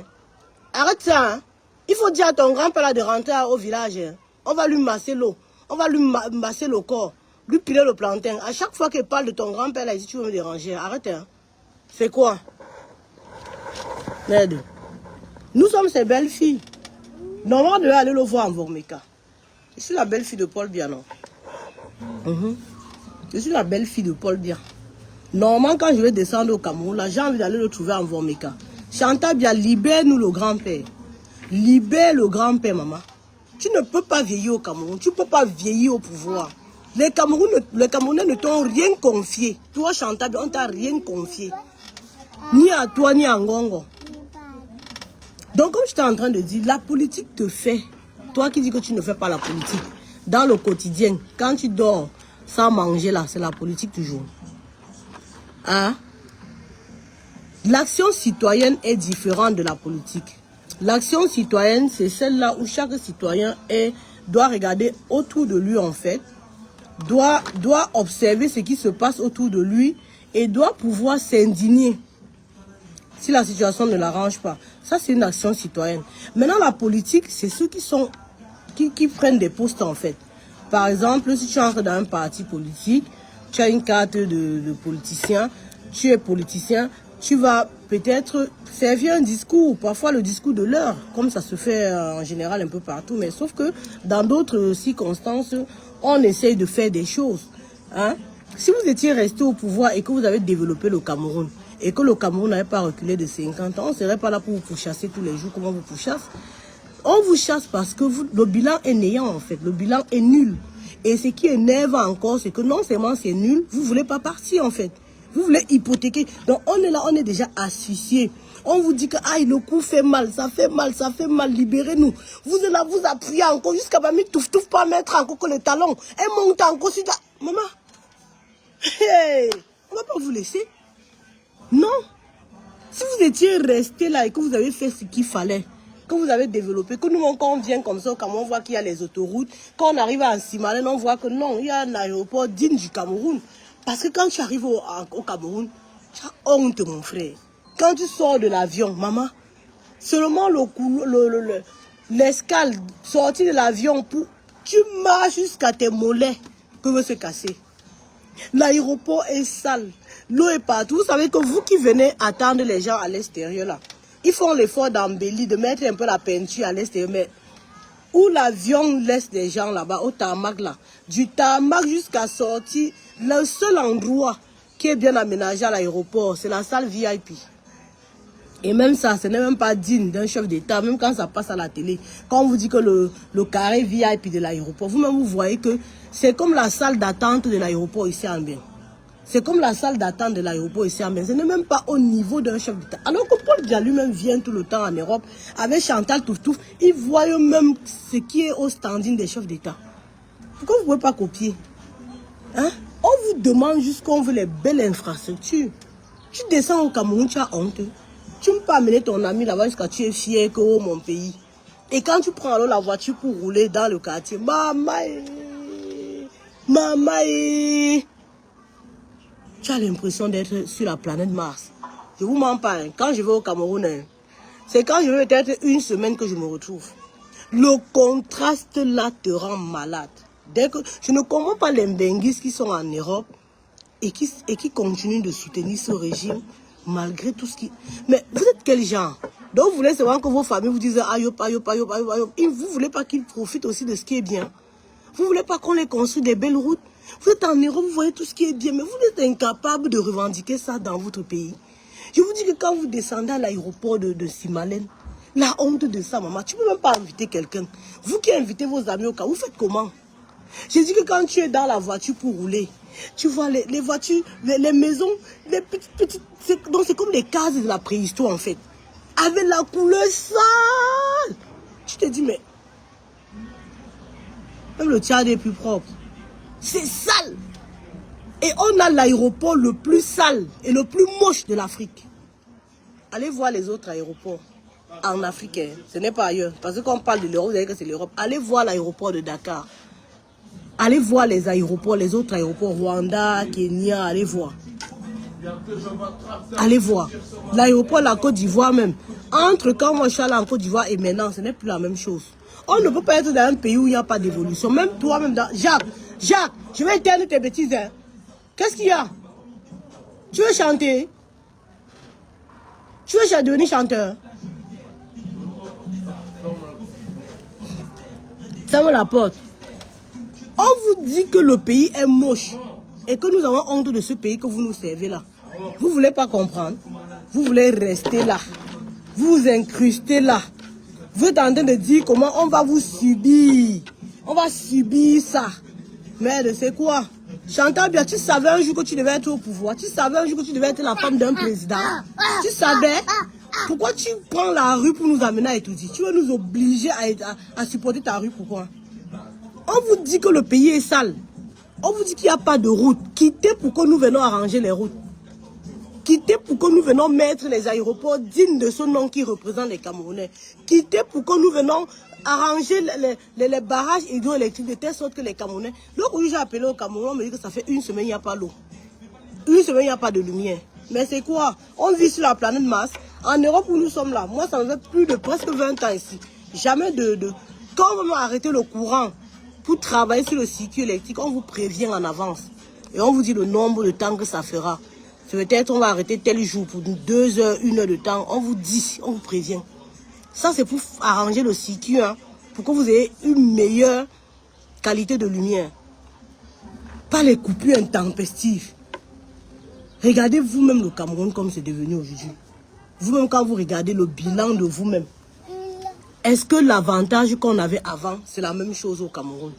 Arrête ça. Hein. Il faut dire à ton grand-père de rentrer au village. Hein. On va lui masser l'eau. On va lui masser le corps. Lui piler le plantain. À chaque fois qu'il parle de ton grand-père, là, il dit tu veux me déranger. Arrête. Hein. C'est quoi? Merde. Nous sommes ces belles filles. Normalement, on devait aller le voir en Vormeka. Je suis la belle-fille de Paul Biya, non? Je suis la belle-fille de Paul Biya. Normalement, quand je vais descendre au Cameroun, là, j'ai envie d'aller le trouver en Vormeka. Chantal Biya, libère-nous le grand-père. Libère le grand-père, maman. Tu ne peux pas vieillir au Cameroun. Tu ne peux pas vieillir au pouvoir. Les Camerounais ne t'ont rien confié. Toi, Chantal Biya, on ne t'a rien confié. Ni à toi, ni à Ngongo. Donc, comme je suis en train de dire, la politique te fait. Toi qui dis que tu ne fais pas la politique, dans le quotidien, quand tu dors sans manger là, c'est la politique toujours. Hein? L'action citoyenne est différente de la politique. L'action citoyenne, c'est celle-là où chaque citoyen doit regarder autour de lui en fait, doit observer ce qui se passe autour de lui et doit pouvoir s'indigner si la situation ne l'arrange pas. Ça, c'est une action citoyenne. Maintenant, la politique, c'est ceux qui prennent des postes en fait. Par exemple, si tu entres dans un parti politique, tu as une carte de politicien, tu es politicien, tu vas peut-être servir un discours, parfois le discours de l'heure, comme ça se fait en général un peu partout, mais sauf que dans d'autres circonstances, on essaye de faire des choses. Hein? Si vous étiez resté au pouvoir et que vous avez développé le Cameroun, et que le Cameroun n'avait pas reculé de 50 ans, on ne serait pas là pour vous pourchasser tous les jours, comme on vous pourchasse. On vous chasse parce que le bilan est néant en fait, le bilan est nul. Et ce qui énerve encore, c'est que non seulement c'est nul, vous ne voulez pas partir en fait. Vous voulez hypothéquer. Donc on est là, on est déjà asphyxié. On vous dit que aïe, le coup fait mal, ça fait mal, libérez-nous. Vous êtes là, vous appuyez encore jusqu'à même touf pas mettre encore que le talon. Et monte encore sur ta... Maman, hey, on ne va pas vous laisser. Non. Si vous étiez resté là et que vous avez fait ce qu'il fallait, que vous avez développé, que nous, quand on vient comme ça, quand on voit qu'il y a les autoroutes, quand on arrive à Simalène, on voit que non, il y a un aéroport digne du Cameroun. Parce que quand tu arrives au Cameroun, tu as honte, mon frère. Quand tu sors de l'avion, maman, seulement l'escale, sortie de l'avion, tu marches jusqu'à tes mollets, peuvent se casser. L'aéroport est sale, l'eau est partout. Vous savez que vous qui venez attendre les gens à l'extérieur, là, ils font l'effort d'embellir, de mettre un peu la peinture à l'extérieur, mais où l'avion laisse les gens là-bas, au tarmac là, du tarmac jusqu'à sortir, le seul endroit qui est bien aménagé à l'aéroport, c'est la salle VIP. Et même ça, ce n'est même pas digne d'un chef d'État, même quand ça passe à la télé. Quand on vous dit que le carré VIP de l'aéroport, vous-même vous voyez que c'est comme la salle d'attente de l'aéroport ici en Bien. C'est comme la salle d'attente de l'aéroport ici en Bien. Ce n'est même pas au niveau d'un chef d'État. Alors que Paul Biya lui-même vient tout le temps en Europe avec Chantal Touftouf. Il voit même ce qui est au standing des chefs d'État. Pourquoi vous ne pouvez pas copier? Hein? On vous demande juste qu'on veut les belles infrastructures. Tu descends au Cameroun, tu as honte. Tu ne peux pas amener ton ami là-bas jusqu'à tu es fier que oh, mon pays. Et quand tu prends alors la voiture pour rouler dans le quartier, maman, tu as l'impression d'être sur la planète Mars. Je vous mens pas, hein. Quand je vais au Cameroun, hein, c'est quand je vais peut-être une semaine que je me retrouve. Le contraste là te rend malade. Dès que je ne comprends pas les Mbenguis qui sont en Europe et qui continuent de soutenir ce régime malgré tout ce qui... Mais vous êtes quel genre? Donc vous voulez savoir que vos familles vous disent ayop. Et vous ne voulez pas qu'ils profitent aussi de ce qui est bien. Vous ne voulez pas qu'on les construise des belles routes. Vous êtes en Europe, vous voyez tout ce qui est bien, mais vous êtes incapable de revendiquer ça dans votre pays. Je vous dis que quand vous descendez à l'aéroport de Simalène, la honte de ça, maman, tu ne peux même pas inviter quelqu'un. Vous qui invitez vos amis au cas, vous faites comment? J'ai dit que quand tu es dans la voiture pour rouler, tu vois les voitures, les maisons, les petites... Donc c'est comme les cases de la préhistoire en fait. Avec la couleur sale. Tu te dis, mais... Même le Tchad est plus propre. C'est sale. Et on a l'aéroport le plus sale et le plus moche de l'Afrique. Allez voir les autres aéroports en Afrique. Hein. Ce n'est pas ailleurs. Parce que quand on parle de l'Europe, vous savez que c'est l'Europe. Allez voir l'aéroport de Dakar. Allez voir les aéroports, les autres aéroports, Rwanda, Kenya, allez voir. Allez voir. L'aéroport de la Côte d'Ivoire même. Entre quand moi je suis allé en Côte d'Ivoire et maintenant, ce n'est plus la même chose. On ne peut pas être dans un pays où il n'y a pas d'évolution. Même toi-même, Jacques, je vais éteindre tes bêtises. Hein. Qu'est-ce qu'il y a? Tu veux chanter? Tu veux devenir chanteur? Ferme la porte. On vous dit que le pays est moche et que nous avons honte de ce pays que vous nous servez là. Vous ne voulez pas comprendre. Vous voulez rester là. Vous vous incrustez là. Vous êtes en train de dire comment on va vous subir. On va subir ça. Merde, c'est quoi? Chantal Biya, tu savais un jour que tu devais être au pouvoir. Tu savais un jour que tu devais être la femme d'un président. Tu savais? Pourquoi tu prends la rue pour nous amener à étudier? Tu veux nous obliger à supporter ta rue, pourquoi? On vous dit que le pays est sale. On vous dit qu'il n'y a pas de route. Quittez pour que nous venons arranger les routes. Quittez pour que nous venons mettre les aéroports dignes de ce nom qui représente les Camerounais. Quittez pour que nous venons arranger les barrages hydroélectriques de telle sorte que les Camerounais... L'autre jour, j'ai appelé au Cameroun, on me dit que ça fait une semaine, il n'y a pas l'eau. Une semaine, il n'y a pas de lumière. Mais c'est quoi? On vit sur la planète Mars. En Europe où nous sommes là, moi, ça me fait plus de presque 20 ans ici. Jamais Quand on va arrêter le courant pour travailler sur le circuit électrique, on vous prévient en avance. Et on vous dit le nombre de temps que ça fera. Peut-être on va arrêter tel jour pour 2 heures, 1 heure de temps. On vous dit, on vous prévient. Ça, c'est pour arranger le circuit, hein, pour que vous ayez une meilleure qualité de lumière. Pas les coupures intempestives. Regardez vous-même le Cameroun comme c'est devenu aujourd'hui. Vous-même, quand vous regardez le bilan de vous-même, est-ce que l'avantage qu'on avait avant, c'est la même chose au Cameroun?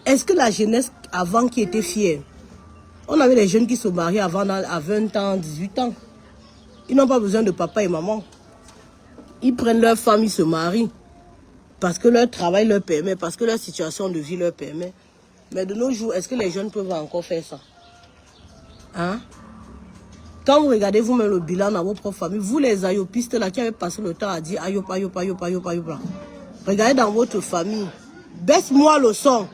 Est-ce que la jeunesse avant qui était fière, on avait les jeunes qui se mariaient avant à 20 ans, 18 ans. Ils n'ont pas besoin de papa et maman. Ils prennent leur femme, ils se marient. Parce que leur travail leur permet, parce que leur situation de vie leur permet. Mais de nos jours, est-ce que les jeunes peuvent encore faire ça? Hein? Quand vous regardez vous-même le bilan dans vos propres familles, vous les ayopistes là qui avez passé le temps à dire ayop, ayop, ayop, ayop, ayop là. Regardez dans votre famille. Baisse-moi le son.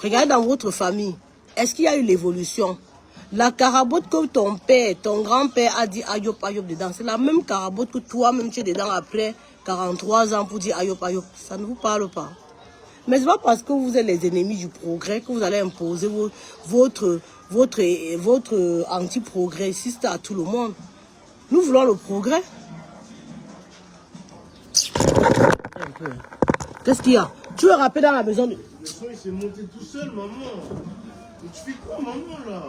Regardez dans votre famille. Est-ce qu'il y a eu l'évolution? La carabote que ton père, ton grand-père a dit ayop, ayop dedans, c'est la même carabote que toi-même tu es dedans après 43 ans pour dire ayop, ayop. Ça ne vous parle pas. Mais ce n'est pas parce que vous êtes les ennemis du progrès que vous allez imposer votre anti-progressiste à tout le monde. Nous voulons le progrès. Qu'est-ce qu'il y a? Tu veux rapper dans la maison de... Le son il s'est monté tout seul, maman. Mais tu fais quoi, maman, là?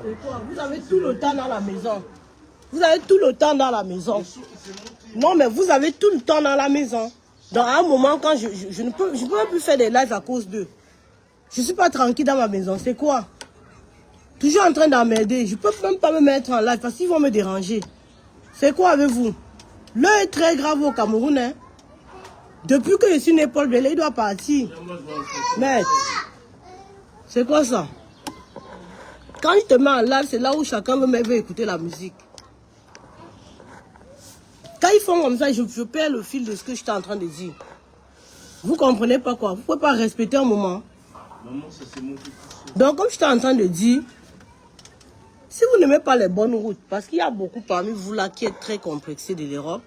C'est quoi? Vous avez tout le temps dans la maison. Vous avez tout le temps dans la maison. Non, mais vous avez tout le temps dans la maison. Dans un moment, quand je ne peux plus faire des lives à cause d'eux. Je ne suis pas tranquille dans ma maison. C'est quoi? Toujours en train d'emmerder. Je ne peux même pas me mettre en live parce qu'ils vont me déranger. C'est quoi avec vous? L'heure est très grave au Cameroun. Hein? Depuis que je suis né, Paul Belé, il doit partir. Mais, c'est quoi ça? Quand il te met en live, c'est là où chacun veut écouter la musique. Quand ils font comme ça, je perds le fil de ce que je suis en train de dire. Vous comprenez pas quoi? Vous ne pouvez pas respecter un moment. Maman, ça s'est monté tout seul. Donc, comme je suis en train de dire, si vous n'aimez pas les bonnes routes, parce qu'il y a beaucoup parmi vous là qui êtes très complexés de l'Europe,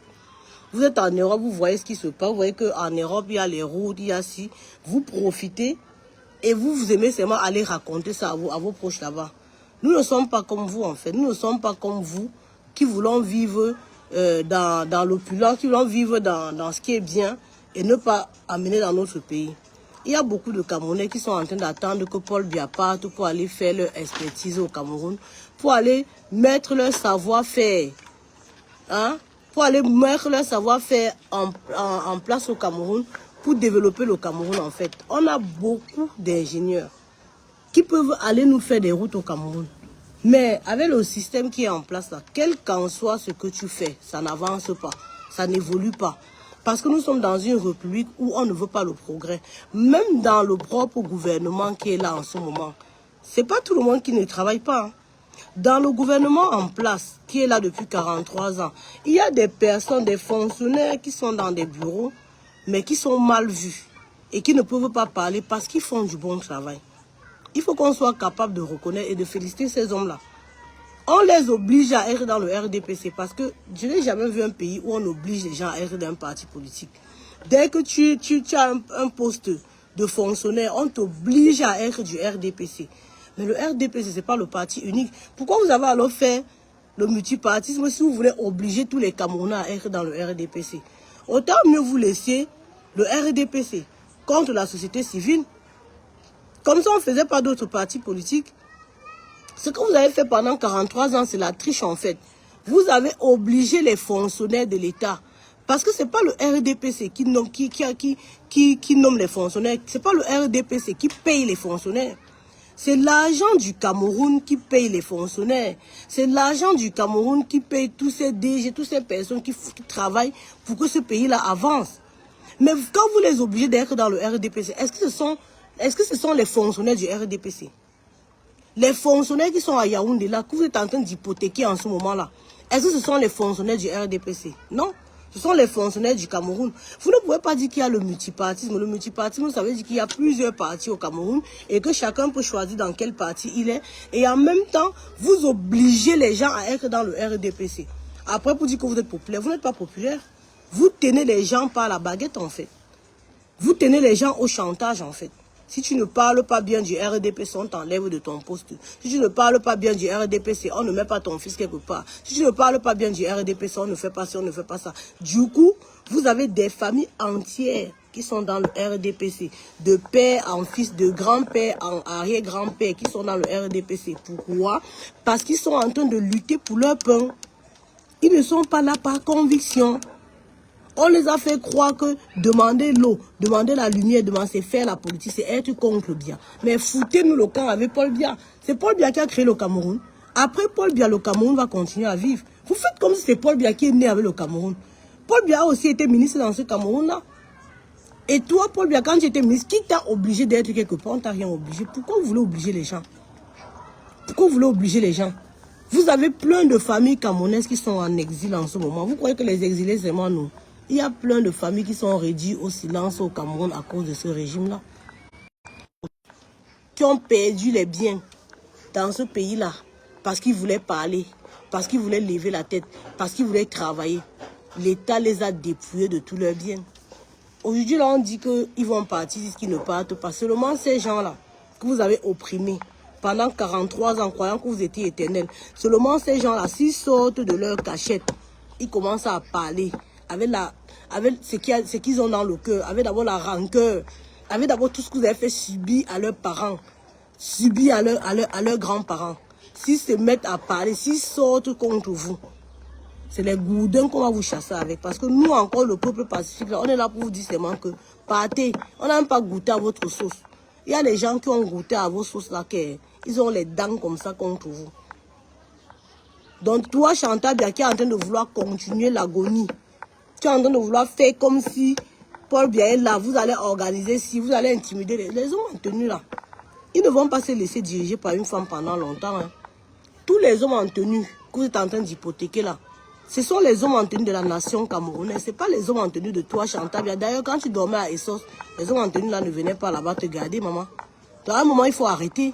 vous êtes en Europe, vous voyez ce qui se passe, vous voyez qu'en Europe, il y a les routes, il y a ci, vous profitez et vous aimez seulement aller raconter ça à vos proches là-bas. Nous ne sommes pas comme vous en fait, nous ne sommes pas comme vous qui voulons vivre dans l'opulence, qui voulons vivre dans ce qui est bien et ne pas amener dans notre pays. Il y a beaucoup de Camerounais qui sont en train d'attendre que Paul Biya parte pour aller faire leur expertise au Cameroun, pour aller mettre leur savoir-faire, hein, pour aller mettre leur savoir-faire en place au Cameroun, pour développer le Cameroun en fait. On a beaucoup d'ingénieurs qui peuvent aller nous faire des routes au Cameroun. Mais avec le système qui est en place là, quel qu'en soit ce que tu fais, ça n'avance pas, ça n'évolue pas. Parce que nous sommes dans une république où on ne veut pas le progrès. Même dans le propre gouvernement qui est là en ce moment. Ce n'est pas tout le monde qui ne travaille pas. Hein. Dans le gouvernement en place, qui est là depuis 43 ans, il y a des personnes, des fonctionnaires qui sont dans des bureaux, mais qui sont mal vus et qui ne peuvent pas parler parce qu'ils font du bon travail. Il faut qu'on soit capable de reconnaître et de féliciter ces hommes-là. On les oblige à être dans le RDPC parce que je n'ai jamais vu un pays où on oblige les gens à être dans un parti politique. Dès que tu as un poste de fonctionnaire, on t'oblige à être du RDPC. Mais le RDPC, ce n'est pas le parti unique. Pourquoi vous avez alors fait le multipartisme si vous voulez obliger tous les Camerounais à être dans le RDPC? Autant mieux vous laisser le RDPC contre la société civile. Comme ça, on ne faisait pas d'autres partis politiques. Ce que vous avez fait pendant 43 ans, c'est la triche en fait. Vous avez obligé les fonctionnaires de l'État. Parce que ce n'est pas le RDPC qui nomme les fonctionnaires. Ce n'est pas le RDPC qui paye les fonctionnaires. C'est l'argent du Cameroun qui paye les fonctionnaires. C'est l'argent du Cameroun qui paye tous ces DG, toutes ces personnes qui travaillent pour que ce pays-là avance. Mais quand vous les obligez d'être dans le RDPC, est-ce que ce sont Est-ce que ce sont les fonctionnaires du RDPC? Les fonctionnaires qui sont à Yaoundé, là, que vous êtes en train d'hypothéquer en ce moment-là, est-ce que ce sont les fonctionnaires du RDPC? Non. Ce sont les fonctionnaires du Cameroun. Vous ne pouvez pas dire qu'il y a le multipartisme. Le multipartisme, ça veut dire qu'il y a plusieurs partis au Cameroun et que chacun peut choisir dans quel parti il est. Et en même temps, vous obligez les gens à être dans le RDPC. Après, pour dire que vous êtes populaire, vous n'êtes pas populaire. Vous tenez les gens par la baguette, en fait. Vous tenez les gens au chantage, en fait. Si tu ne parles pas bien du RDPC, on t'enlève de ton poste. Si tu ne parles pas bien du RDPC, on ne met pas ton fils quelque part. Si tu ne parles pas bien du RDPC, on ne fait pas ça, on ne fait pas ça. Du coup, vous avez des familles entières qui sont dans le RDPC. De père en fils, de grand-père en arrière-grand-père qui sont dans le RDPC. Pourquoi? Parce qu'ils sont en train de lutter pour leur pain. Ils ne sont pas là par conviction. On les a fait croire que demander l'eau, demander la lumière, c'est faire la politique, c'est être contre le bien. Mais foutez-nous le camp avec Paul Biya. C'est Paul Biya qui a créé le Cameroun. Après Paul Biya, le Cameroun va continuer à vivre. Vous faites comme si c'est Paul Biya qui est né avec le Cameroun. Paul Biya a aussi été ministre dans ce Cameroun-là. Et toi, Paul Biya, quand tu étais ministre, qui t'a obligé d'être quelque part? On t'a rien obligé. Pourquoi vous voulez obliger les gens? Pourquoi vous voulez obliger les gens? Vous avez plein de familles camerounaises qui sont en exil en ce moment. Vous croyez que les exilés, c'est moi, nous? Il y a plein de familles qui sont réduites au silence au Cameroun à cause de ce régime-là. Qui ont perdu les biens dans ce pays-là parce qu'ils voulaient parler, parce qu'ils voulaient lever la tête, parce qu'ils voulaient travailler. L'État les a dépouillés de tous leurs biens. Aujourd'hui, là, on dit qu'ils vont partir, qu'ils ne partent pas. Seulement ces gens-là que vous avez opprimés pendant 43 ans, croyant que vous étiez éternels. Seulement ces gens-là, s'ils sortent de leur cachette, ils commencent à parler avec ce qu'ils ont dans le cœur, avec d'abord la rancœur, avec d'abord tout ce que vous avez fait subir à leurs parents, subir à leurs grands-parents. S'ils se mettent à parler, s'ils sortent contre vous, c'est les gourdins qu'on va vous chasser avec. Parce que nous, encore, le peuple pacifique, là, on est là pour vous dire seulement que partez. On n'a même pas goûté à votre sauce. Il y a des gens qui ont goûté à vos sauces là, ils ont les dents comme ça contre vous. Donc toi, Chantal Biya, qui est en train de vouloir continuer l'agonie, tu es en train de vouloir faire comme si Paul Biya est là, vous allez organiser, si vous allez intimider les hommes en tenue là. Ils ne vont pas se laisser diriger par une femme pendant longtemps. Hein. Tous les hommes en tenue que vous êtes en train d'hypothéquer là, ce sont les hommes en tenue de la nation camerounaise. Ce n'est pas les hommes en tenue de toi, Chantal Biya. D'ailleurs, quand tu dormais à Essos, les hommes en tenue là ne venaient pas là-bas te garder, maman. Donc à un moment, il faut arrêter.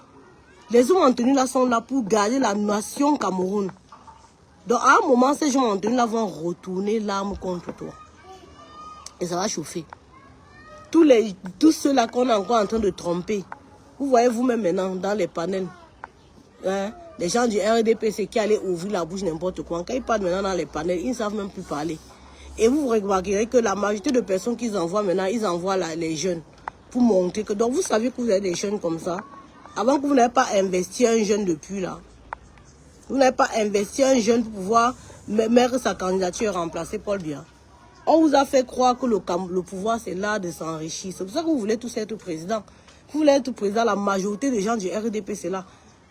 Les hommes en tenue là sont là pour garder la nation Cameroun. Donc à un moment, ces gens en tenue là vont retourner l'arme contre toi. Et ça va chauffer. Tous ceux-là qu'on est encore en train de tromper. Vous voyez vous-même maintenant dans les panels. Hein, les gens du RDPC qui allaient ouvrir la bouche n'importe quoi. Quand ils parlent maintenant dans les panels, ils ne savent même plus parler. Et vous remarquerez que la majorité de personnes qu'ils envoient maintenant, ils envoient les jeunes. Pour montrer que... Donc vous savez que vous avez des jeunes comme ça. Avant que vous n'ayez pas investi un jeune depuis là. Vous n'avez pas investi un jeune pour pouvoir mettre sa candidature et remplacer Paul Biya. On vous a fait croire que le pouvoir, c'est l'art de s'enrichir. C'est pour ça que vous voulez tous être président. Vous voulez être président, la majorité des gens du RDP, c'est là.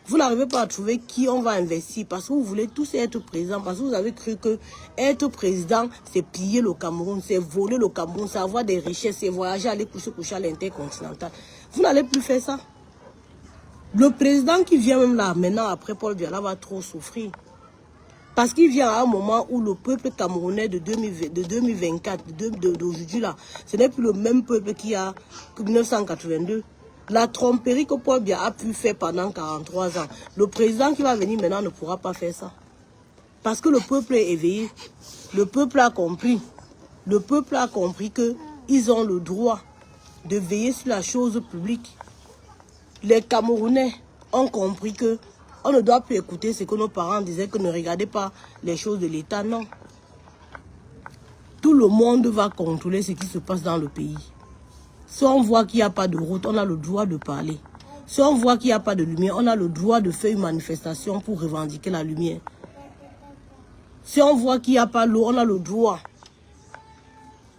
Vous n'arrivez pas à trouver qui on va investir parce que vous voulez tous être président. Parce que vous avez cru que être président, c'est piller le Cameroun, c'est voler le Cameroun, c'est avoir des richesses, c'est voyager, aller coucher à l'intercontinental. Vous n'allez plus faire ça. Le président qui vient même là, maintenant, après Paul Biya, va trop souffrir. Parce qu'il vient à un moment où le peuple camerounais de 2024, d'aujourd'hui là, ce n'est plus le même peuple qu'il y a que 1982. La tromperie que Paul Biya a pu faire pendant 43 ans, le président qui va venir maintenant ne pourra pas faire ça. Parce que le peuple est éveillé. Le peuple a compris. Le peuple a compris qu'ils ont le droit de veiller sur la chose publique. Les Camerounais ont compris que on ne doit plus écouter ce que nos parents disaient, que ne regardez pas les choses de l'État, non. Tout le monde va contrôler ce qui se passe dans le pays. Si on voit qu'il n'y a pas de route, on a le droit de parler. Si on voit qu'il n'y a pas de lumière, on a le droit de faire une manifestation pour revendiquer la lumière. Si on voit qu'il n'y a pas l'eau, on a le droit.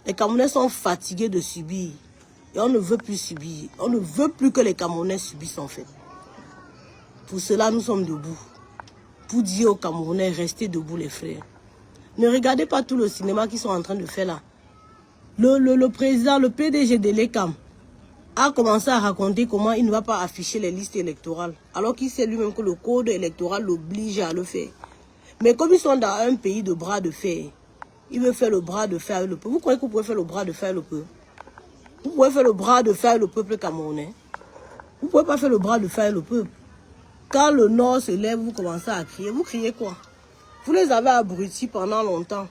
Les Camerounais sont fatigués de subir. Et on ne veut plus subir. On ne veut plus que les Camerounais subissent en fait. Pour cela, nous sommes debout. Pour dire aux Camerounais, restez debout les frères. Ne regardez pas tout le cinéma qu'ils sont en train de faire là. Le président, le PDG de l'ECAM, a commencé à raconter comment il ne va pas afficher les listes électorales, alors qu'il sait lui-même que le code électoral l'oblige à le faire. Mais comme ils sont dans un pays de bras de fer, il veut faire le bras de fer avec le peuple. Vous croyez que vous pouvez faire le bras de fer avec le peuple? Vous pouvez faire le bras de fer avec le peuple camerounais? Vous ne pouvez pas faire le bras de fer avec le peuple. Quand le Nord se lève, vous commencez à crier. Vous criez quoi? Vous les avez abrutis pendant longtemps.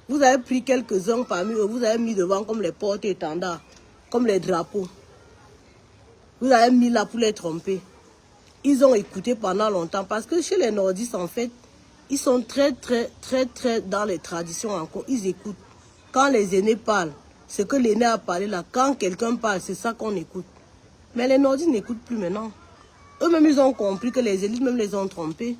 Vous avez pris quelques-uns parmi eux, vous avez mis devant comme les porte-étendards, comme les drapeaux. Vous avez mis là pour les tromper. Ils ont écouté pendant longtemps parce que chez les nordistes, en fait, ils sont très dans les traditions encore. Ils écoutent. Quand les aînés parlent, ce que l'aîné a parlé là, quand quelqu'un parle, c'est ça qu'on écoute. Mais les nordistes n'écoutent plus maintenant. Eux-mêmes, ils ont compris que les élites même les ont trompés.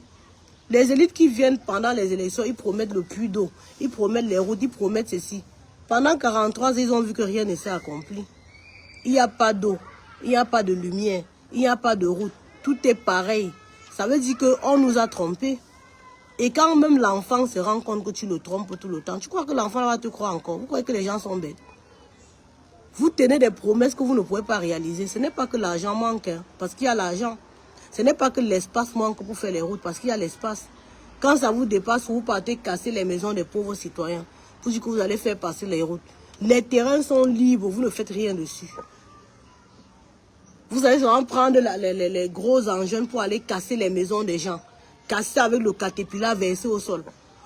Les élites qui viennent pendant les élections, ils promettent le puits d'eau, ils promettent les routes, ils promettent ceci. Pendant 43 ans, ils ont vu que rien ne s'est accompli. Il n'y a pas d'eau, il n'y a pas de lumière, il n'y a pas de route. Tout est pareil. Ça veut dire qu'on nous a trompés. Et quand même l'enfant se rend compte que tu le trompes tout le temps, tu crois que l'enfant va te croire encore? Vous croyez que les gens sont bêtes? Vous tenez des promesses que vous ne pouvez pas réaliser. Ce n'est pas que l'argent manque, hein, parce qu'il y a l'argent. Ce n'est pas que l'espace manque pour faire les routes, parce qu'il y a l'espace. Quand ça vous dépasse, vous partez casser les maisons des pauvres citoyens. Vous dites que vous allez faire passer les routes. Les terrains sont libres, vous ne faites rien dessus. Vous allez vraiment prendre les gros engins pour aller casser les maisons des gens. Casser avec le caterpillar, verser au sol.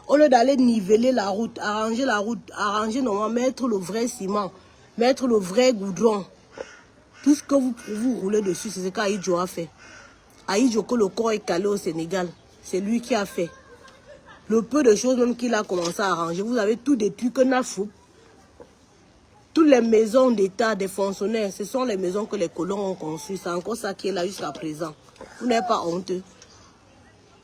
Au lieu d'aller niveler la route, arranger normalement, mettre le vrai ciment, mettre le vrai goudron. Tout ce que vous roulez dessus, c'est ce qu'Aïdjo a fait. Aïdjo, que le corps est calé au Sénégal, c'est lui qui a fait. Le peu de choses même qu'il a commencé à arranger, vous avez tout détruit que n'a fou. Toutes les maisons d'État des fonctionnaires, ce sont les maisons que les colons ont conçues. C'est encore ça qui est là jusqu'à présent. Vous n'êtes pas honteux.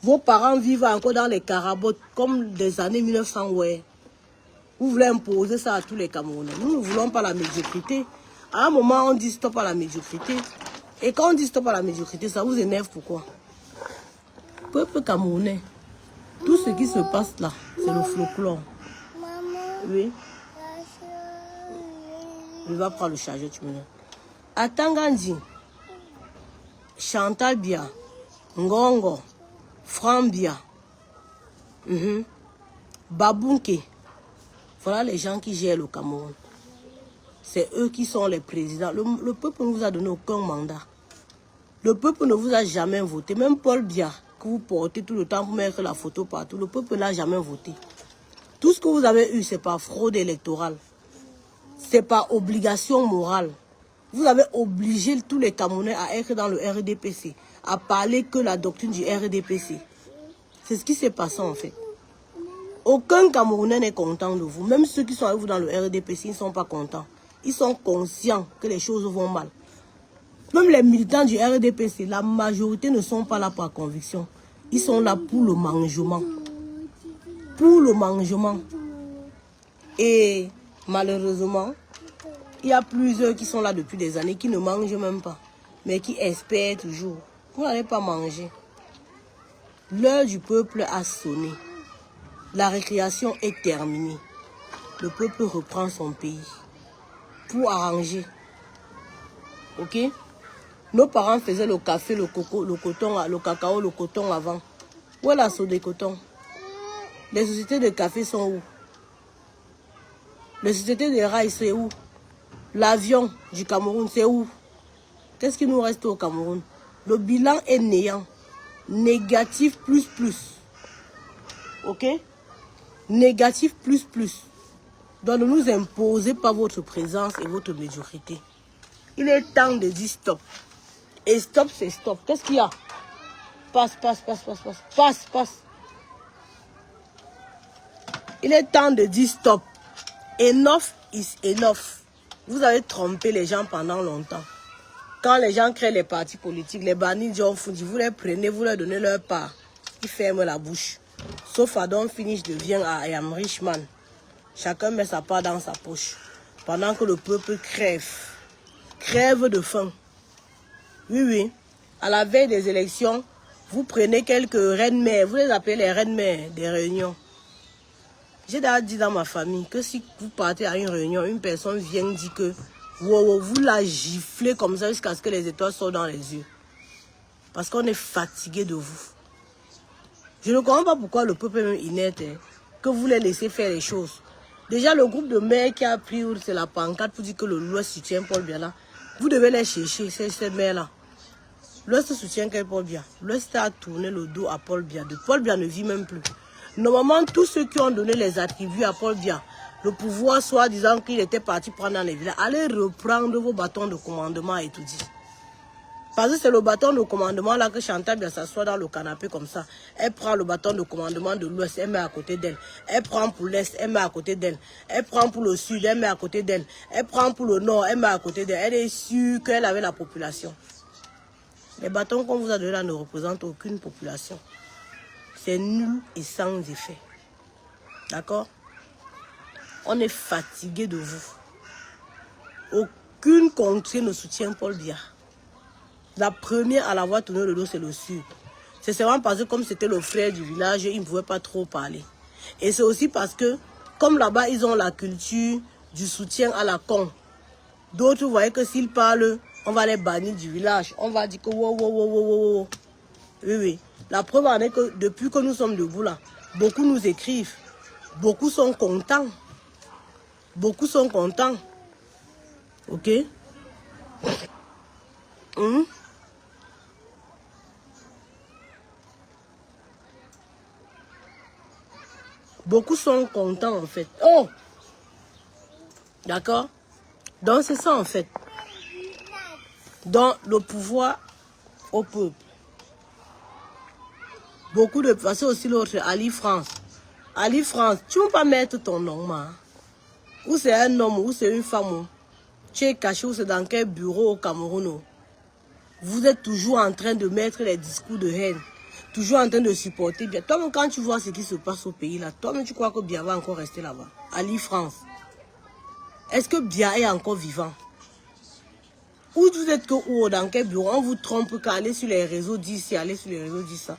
Vos parents vivent encore dans les carabotes comme des années 1900. Ouais. Vous voulez imposer ça à tous les Camerounais. Nous ne voulons pas la médiocrité. À un moment, on dit stop à la médiocrité. Et quand on dit stop à la médiocrité, ça vous énerve pourquoi? Peuple camerounais, tout ce qui se passe là, c'est le folklore. Oui. Il va prendre le chargeur, tu me dis. Atangandi, Chantal Bia, Ngongo, Frambia, Babunke. Voilà les gens qui gèrent le Cameroun. C'est eux qui sont les présidents. Le peuple ne vous a donné aucun mandat. Le peuple ne vous a jamais voté. Même Paul Biya, que vous portez tout le temps pour mettre la photo partout, le peuple n'a jamais voté. Tout ce que vous avez eu, c'est par fraude électorale. C'est par obligation morale. Vous avez obligé tous les Camerounais à être dans le RDPC, à parler que la doctrine du RDPC. C'est ce qui s'est passé en fait. Aucun Camerounais n'est content de vous. Même ceux qui sont avec vous dans le RDPC, ils ne sont pas contents. Ils sont conscients que les choses vont mal. Même les militants du RDPC, la majorité ne sont pas là par conviction. Ils sont là pour le mangement. Pour le mangement. Et malheureusement, il y a plusieurs qui sont là depuis des années, qui ne mangent même pas, mais qui espèrent toujours. Vous n'allez pas manger. L'heure du peuple a sonné. La récréation est terminée. Le peuple reprend son pays pour arranger. Ok? Nos parents faisaient le café, le coco, le coton, le cacao, le coton avant. Où est la sauce de coton? Les sociétés de café sont où? Les sociétés de rails, c'est où? L'avion du Cameroun, c'est où? Qu'est-ce qui nous reste au Cameroun? Le bilan est néant. Négatif plus plus. Ok? Négatif plus plus. Donc ne nous imposez pas votre présence et votre médiocrité. Il est temps de dire stop. Et stop, c'est stop. Qu'est-ce qu'il y a? Passe. Il est temps de dire stop. Enough is enough. Vous avez trompé les gens pendant longtemps. Quand les gens créent les partis politiques, les bannis John Fundi, vous les prenez, vous leur donnez leur part. Ils ferment la bouche. Sauf Adon Finish devient à I am rich man. Chacun met sa part dans sa poche. Pendant que le peuple crève. Crève de faim. Oui. À la veille des élections, vous prenez quelques reines-mères. Vous les appelez les reines-mères des réunions. J'ai déjà dit dans ma famille que si vous partez à une réunion, une personne vient dire que Wow, vous la giflez comme ça jusqu'à ce que les étoiles sortent dans les yeux. Parce qu'on est fatigué de vous. Je ne comprends pas pourquoi le peuple est même inerte, hein, que vous les laissez faire les choses. Déjà, le groupe de maires qui a pris, c'est la pancarte pour dire que l'Ouest soutient Paul Biya là. Vous devez les chercher, ces maires-là. L'Ouest soutient quel Paul Biya? L'Ouest a tourné le dos à Paul Biya. Paul Biya ne vit même plus. Normalement, tous ceux qui ont donné les attributs à Paul Biya, le pouvoir, soit disant qu'il était parti prendre dans les villages, allez reprendre vos bâtons de commandement et tout dit. Parce que c'est le bâton de commandement là que Chantal Biya s'assoit dans le canapé comme ça. Elle prend le bâton de commandement de l'Ouest, elle met à côté d'elle. Elle prend pour l'Est, elle met à côté d'elle. Elle prend pour le Sud, elle met à côté d'elle. Elle prend pour le Nord, elle met à côté d'elle. Elle est sûre qu'elle avait la population. Les bâtons qu'on vous a donnés là ne représentent aucune population. C'est nul et sans effet. D'accord? On est fatigué de vous. Aucune contrée ne soutient Paul Biya. La première à l'avoir tourné le dos, c'est le Sud. C'est seulement parce que comme c'était le frère du village, il ne pouvait pas trop parler. Et c'est aussi parce que, comme là-bas, ils ont la culture du soutien à la con. D'autres, vous voyez que s'ils parlent, on va les bannir du village. On va dire que wow, wow, wow, wow, wow. Oui, oui. La preuve en est que depuis que nous sommes debout là, beaucoup nous écrivent. Beaucoup sont contents. Beaucoup sont contents. Ok? Beaucoup sont contents en fait. Oh! D'accord? Donc c'est ça en fait. Donc le pouvoir au peuple. Beaucoup de... C'est aussi l'autre, Ali France. Ali France, tu ne peux pas mettre ton nom, hein? Ou c'est un homme, ou c'est une femme. Tu es caché, ou c'est dans quel bureau au Cameroun. Vous êtes toujours en train de mettre les discours de haine. Toujours en train de supporter Biya. Toi-même, quand tu vois ce qui se passe au pays, là, toi-même, tu crois que Biya va encore rester là-bas? Ali France. Est-ce que Biya est encore vivant? Ou vous êtes que ou dans quel bureau? On vous trompe qu'aller sur les réseaux dit ci, aller sur les réseaux dit ça.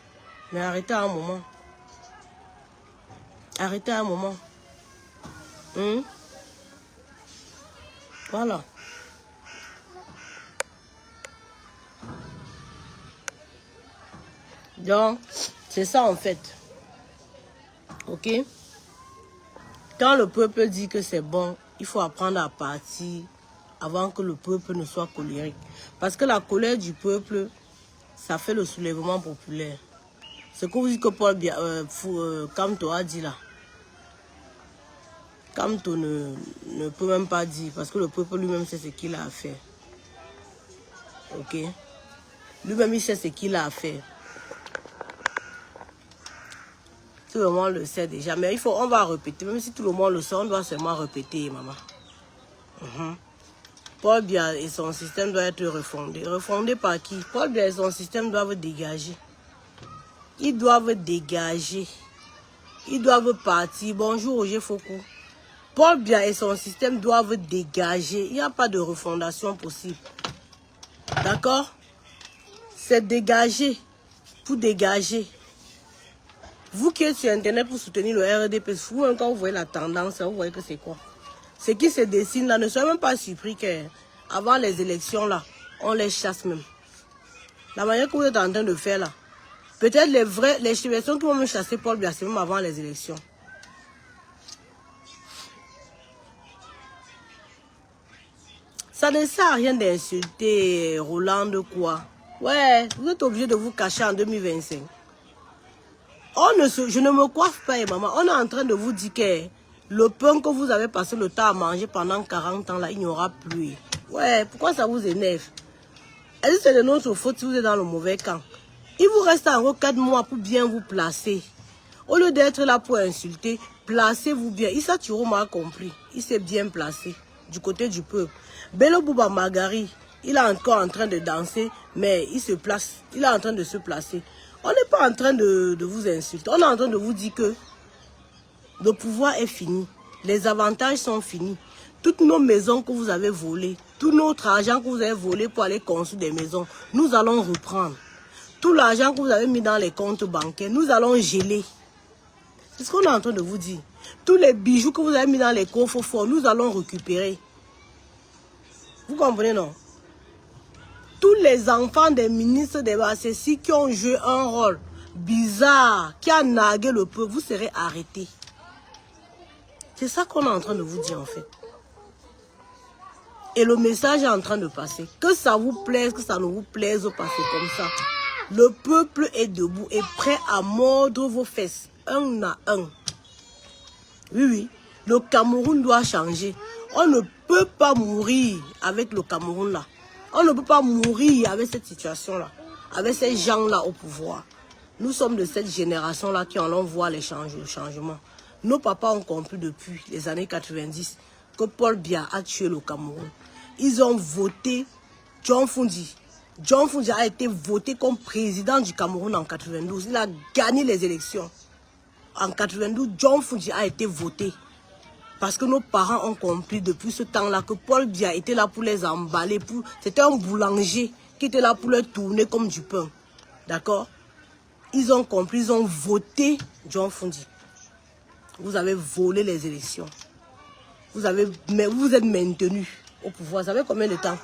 Mais arrêtez un moment. Arrêtez un moment. Voilà. Donc, c'est ça en fait. Ok? Quand le peuple dit que c'est bon, il faut apprendre à partir avant que le peuple ne soit colérique. Parce que la colère du peuple, ça fait le soulèvement populaire. Ce que vous dites que Paul Biya, Kamto a dit là. Kamto ne peut même pas dire, parce que le peuple lui-même sait ce qu'il a à faire. Ok? Lui-même, il sait ce qu'il a à faire. Tout le monde le sait déjà, mais on va répéter. Même si tout le monde le sait, on doit seulement répéter, maman. Paul Biya et son système doivent être refondés. Refondés par qui? Paul Biya et son système doivent dégager. Ils doivent dégager. Ils doivent partir. Bonjour, Roger Foucault. Paul Biya et son système doivent dégager. Il n'y a pas de refondation possible. D'accord? C'est dégager. Pour dégager. Vous qui êtes sur Internet pour soutenir le RDP, vous, quand vous voyez la tendance, vous voyez que c'est quoi? Ce qui se dessine là, ne soyez même pas surpris qu'avant les élections là, on les chasse même. La manière que vous êtes en train de faire là, peut-être les personnes qui vont me chasser Paul Biya, c'est même avant les élections. Ça ne sert à rien d'insulter Roland de quoi. Ouais, vous êtes obligé de vous cacher en 2025. Je ne me coiffe pas, maman. On est en train de vous dire que le pain que vous avez passé le temps à manger pendant 40 ans, là, il n'y aura plus. Ouais, pourquoi ça vous énerve? Est-ce que c'est de notre faute si vous êtes dans le mauvais camp? Il vous reste encore 4 mois pour bien vous placer. Au lieu d'être là pour insulter, placez-vous bien. Issa Chiroma a compris. Il s'est bien placé du côté du peuple. Bello Bouba Magari, il est encore en train de danser, mais il se place. Il est en train de se placer. On n'est pas en train de vous insulter. On est en train de vous dire que le pouvoir est fini. Les avantages sont finis. Toutes nos maisons que vous avez volées, tout notre argent que vous avez volé pour aller construire des maisons, nous allons reprendre. Tout l'argent que vous avez mis dans les comptes bancaires, nous allons geler. C'est ce qu'on est en train de vous dire. Tous les bijoux que vous avez mis dans les coffres forts, nous allons récupérer. comprenez, non? Tous les enfants des ministres des Bassessi qui ont joué un rôle bizarre, qui a nargué le peuple, vous serez arrêtés. C'est ça qu'on est en train de vous dire en fait. Et le message est en train de passer. Que ça vous plaise, que ça ne vous plaise pas, c'est comme ça. Le peuple est debout et prêt à mordre vos fesses, un à un. Oui, oui, le Cameroun doit changer. On ne peut pas mourir avec le Cameroun là. On ne peut pas mourir avec cette situation-là, avec ces gens-là au pouvoir. Nous sommes de cette génération-là qui allons voir les changements. Nos papas ont compris depuis les années 90 que Paul Biya a tué le Cameroun. Ils ont voté John Fundi. John Fundi a été voté comme président du Cameroun en 92. Il a gagné les élections. En 92, John Fundi a été voté. Parce que nos parents ont compris depuis ce temps-là que Paul Biya était là pour les emballer. C'était un boulanger qui était là pour les tourner comme du pain. D'accord? Ils ont compris, ils ont voté John Fundi. Vous avez volé les élections. Mais vous êtes maintenus au pouvoir. Ça fait combien de temps?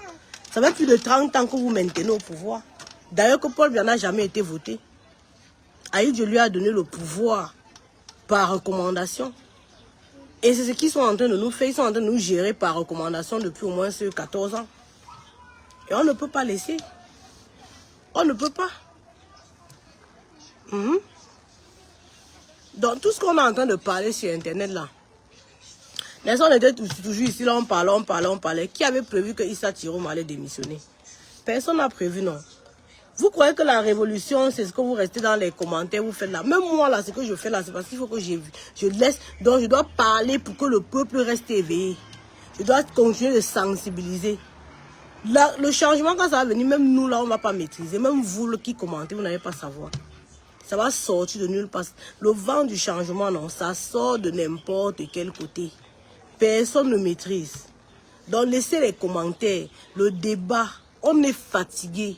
Ça fait plus de 30 ans que vous maintenez au pouvoir. D'ailleurs, que Paul Biya n'a jamais été voté. Aïe, lui a donné le pouvoir par recommandation. Et c'est ce qu'ils sont en train de nous faire. Ils sont en train de nous gérer par recommandation depuis au moins 14 ans. Et on ne peut pas laisser. On ne peut pas. Donc, tout ce qu'on est en train de parler sur Internet, là, on était toujours ici, là, on parlait. Qui avait prévu que Issa Tirom allait démissionner? Personne n'a prévu, non. Vous croyez que la révolution, c'est ce que vous restez dans les commentaires, vous faites là. Même moi, là, ce que je fais là, c'est parce qu'il faut que je laisse. Donc, je dois parler pour que le peuple reste éveillé. Je dois continuer de sensibiliser. Là, le changement, quand ça va venir, même nous, là, on ne va pas maîtriser. Même vous qui commentez, vous n'allez pas savoir. Ça va sortir de nulle part. Le vent du changement, non, ça sort de n'importe quel côté. Personne ne maîtrise. Donc, laissez les commentaires, le débat. On est fatigué.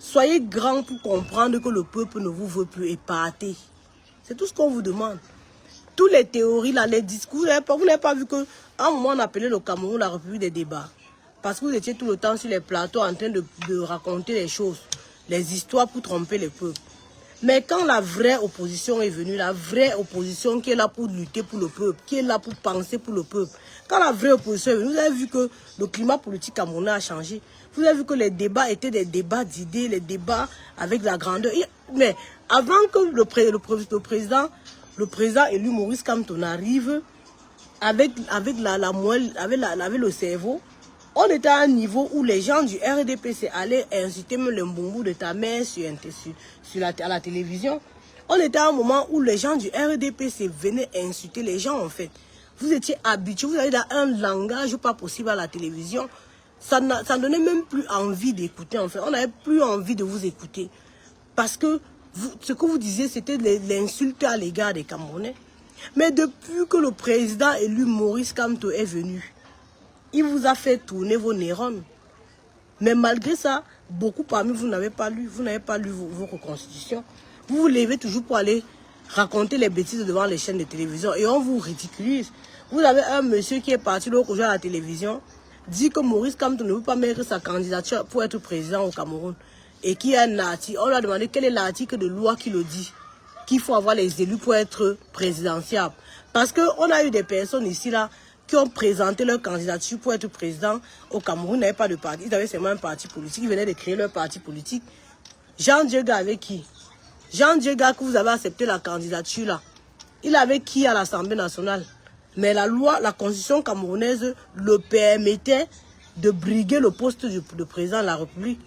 Soyez grands pour comprendre que le peuple ne vous veut plus et partez. C'est tout ce qu'on vous demande. Toutes les théories, là, les discours, vous n'avez pas vu qu'à un moment, on appelait le Cameroun la République des débats. Parce que vous étiez tout le temps sur les plateaux en train de raconter les choses, les histoires pour tromper le peuple. Mais quand la vraie opposition est venue, la vraie opposition qui est là pour lutter pour le peuple, qui est là pour penser pour le peuple, quand la vraie opposition est venue, vous avez vu que le climat politique camerounais a changé. Vous avez vu que les débats étaient des débats d'idées, les débats avec la grandeur. Mais avant que le président élu Maurice Kamto arrive avec le cerveau, on était à un niveau où les gens du RDPC allaient inciter même le mboumou de ta mère à la télévision. On était à un moment où les gens du RDPC venaient insulter les gens en fait. Vous étiez habitués, vous avez un langage pas possible à la télévision. Ça ne donnait même plus envie d'écouter en fait. On n'avait plus envie de vous écouter. Parce que ce que vous disiez, c'était l'insulte à l'égard des Camerounais. Mais depuis que le président élu Maurice Kamto est venu, il vous a fait tourner vos neurones. Mais malgré ça, beaucoup parmi vous n'avez pas lu. Vous n'avez pas lu vos constitutions. Vous vous levez toujours pour aller raconter les bêtises devant les chaînes de télévision. Et on vous ridiculise. Vous avez un monsieur qui est parti l'autre jour à la télévision, dit que Maurice Kamto ne veut pas mettre sa candidature pour être président au Cameroun. Et qui est un article. On lui a demandé quel est l'article de loi qui le dit. Qu'il faut avoir les élus pour être présidentiable. Parce qu'on a eu des personnes ici là qui ont présenté leur candidature pour être président au Cameroun. Ils n'avaient pas de parti. Ils avaient seulement un parti politique. Ils venaient de créer leur parti politique. Jean Diega avec qui? Jean Diega, que vous avez accepté la candidature là. Il avait qui à l'Assemblée nationale? Mais la loi, la constitution camerounaise le permettait de briguer le poste de président de la République.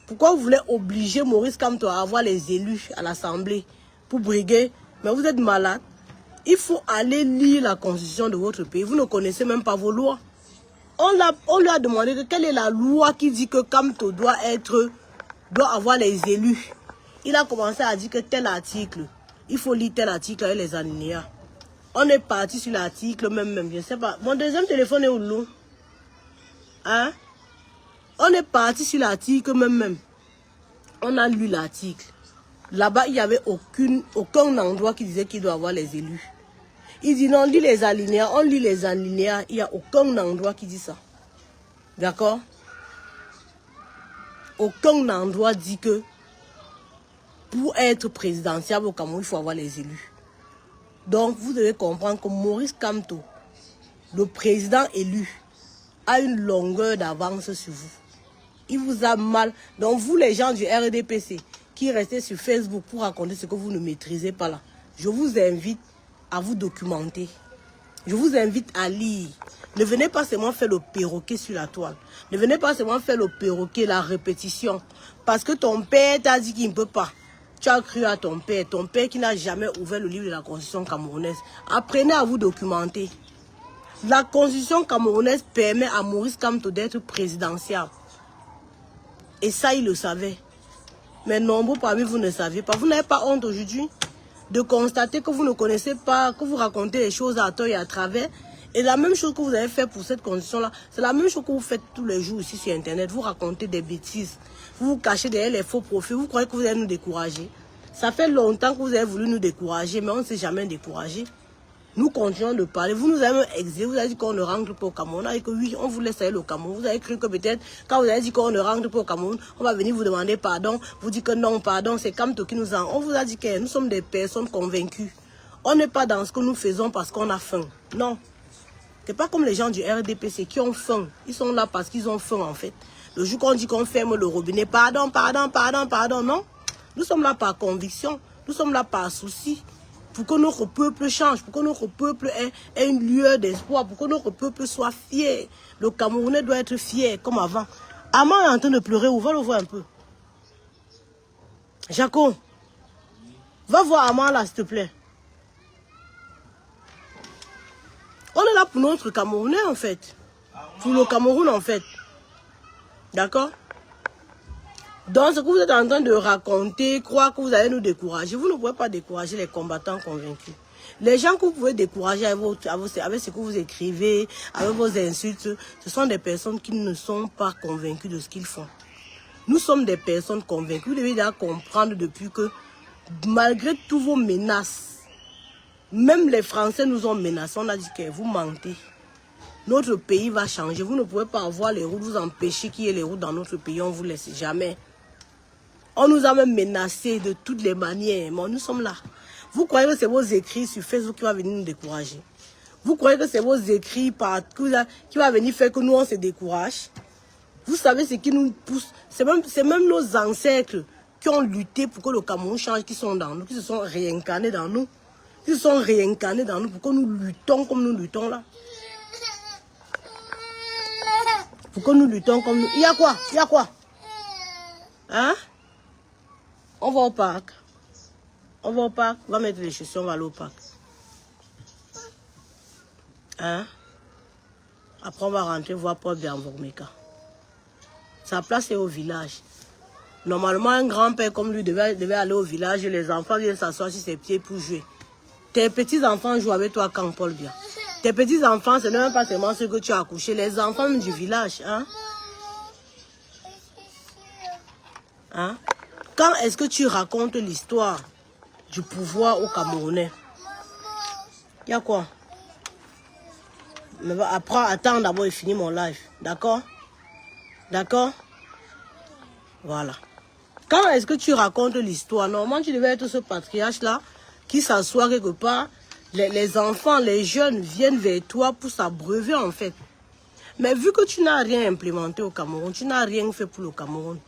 Pourquoi vous voulez obliger Maurice Kamto à avoir les élus à l'Assemblée pour briguer? Mais vous êtes malade. Il faut aller lire la constitution de votre pays. Vous ne connaissez même pas vos lois. On lui a demandé quelle est la loi qui dit que Kamto doit avoir les élus. Il a commencé à dire que tel article, il faut lire tel article avec les alinéas. On est parti sur l'article même, je ne sais pas. Mon deuxième téléphone est où, l'eau? Hein? On est parti sur l'article même. On a lu l'article. Là-bas, il n'y avait aucun endroit qui disait qu'il doit avoir les élus. Il dit non, on lit les alinéas, il n'y a aucun endroit qui dit ça. D'accord? Aucun endroit dit que pour être présidentiable au Cameroun, il faut avoir les élus. Donc, vous devez comprendre que Maurice Kamto, le président élu, a une longueur d'avance sur vous. Il vous a mal. Donc, vous, les gens du RDPC, qui restez sur Facebook pour raconter ce que vous ne maîtrisez pas là, je vous invite à vous documenter. Je vous invite à lire. Ne venez pas seulement faire le perroquet sur la toile. Ne venez pas seulement faire le perroquet, la répétition. Parce que ton père t'a dit qu'il ne peut pas. Tu as cru à ton père qui n'a jamais ouvert le livre de la Constitution camerounaise. Apprenez à vous documenter. La Constitution camerounaise permet à Maurice Kamto d'être présidentiable. Et ça, il le savait. Mais nombreux parmi vous ne saviez pas. Vous n'avez pas honte aujourd'hui de constater que vous ne connaissez pas, que vous racontez les choses à tort et à travers. Et la même chose que vous avez fait pour cette condition-là, c'est la même chose que vous faites tous les jours ici sur Internet. Vous racontez des bêtises. Vous vous cachez derrière les faux profils. Vous croyez que vous allez nous décourager. Ça fait longtemps que vous avez voulu nous décourager, mais on ne s'est jamais découragé. Nous continuons de parler. Vous nous avez même exilé. Vous avez dit qu'on ne rentre pas au Cameroun. On a dit que oui, on vous laisse aller au Cameroun. Vous avez cru que peut-être, quand vous avez dit qu'on ne rentre pas au Cameroun, on va venir vous demander pardon. Vous dites que non, pardon, c'est Kamto qui nous a... On vous a dit que nous sommes des personnes convaincues. On n'est pas dans ce que nous faisons parce qu'on a faim. Non. C'est pas comme les gens du RDPC qui ont faim. Ils sont là parce qu'ils ont faim, en fait. Le jour qu'on dit qu'on ferme le robinet, pardon, pardon, pardon, pardon, non. Nous sommes là par conviction. Nous sommes là par souci. Pour que notre peuple change, pour que notre peuple ait une lueur d'espoir, pour que notre peuple soit fier. Le Camerounais doit être fier, comme avant. Amand est en train de pleurer, où va le voir un peu. Jaco, va voir Amand là, s'il te plaît. On est là pour notre Camerounais, en fait. Pour le Cameroun, en fait. D'accord? Donc, ce que vous êtes en train de raconter, croire que vous allez nous décourager, vous ne pouvez pas décourager les combattants convaincus. Les gens que vous pouvez décourager avec ce que vous écrivez, avec vos insultes, ce sont des personnes qui ne sont pas convaincues de ce qu'ils font. Nous sommes des personnes convaincues. Vous devez déjà comprendre depuis que, malgré tous vos menaces, même les Français nous ont menacés. On a dit que vous mentez. Notre pays va changer. Vous ne pouvez pas avoir les routes, vous empêcher qu'il y ait les routes dans notre pays. On ne vous laisse jamais. On nous a même menacés de toutes les manières. Mais nous sommes là. Vous croyez que c'est vos écrits sur Facebook qui va venir nous décourager? Vous croyez que c'est vos écrits qui va venir faire que nous on se décourage? Vous savez ce qui nous pousse? C'est même nos ancêtres qui ont lutté pour que le Cameroun change, qui sont dans nous, qui se sont réincarnés dans nous. Qui se sont réincarnés dans nous pour que nous luttons comme nous luttons là. Pour que nous luttons comme nous. Il y a quoi? Il y a quoi? Hein? On va au parc. On va au parc. On va mettre les chaussures, on va aller au parc. Hein? Après, on va rentrer voir Paul Bianvormeka. Sa place est au village. Normalement, un grand-père comme lui devait aller au village. Les enfants viennent s'asseoir sur ses pieds pour jouer. Tes petits-enfants jouent avec toi quand Paul vient. Tes petits-enfants, ce n'est même pas seulement ceux que tu as accouchés. Les enfants du village. Hein? Hein? Quand est-ce que tu racontes l'histoire du pouvoir au Camerounais? Il y a quoi? Mais après, attends d'abord et finis mon live. D'accord? D'accord? Voilà. Quand est-ce que tu racontes l'histoire? Normalement, tu devais être ce patriarche-là qui s'assoit quelque part. Les enfants, les jeunes viennent vers toi pour s'abreuver en fait. Mais vu que tu n'as rien implémenté au Cameroun, tu n'as rien fait pour le Cameroun.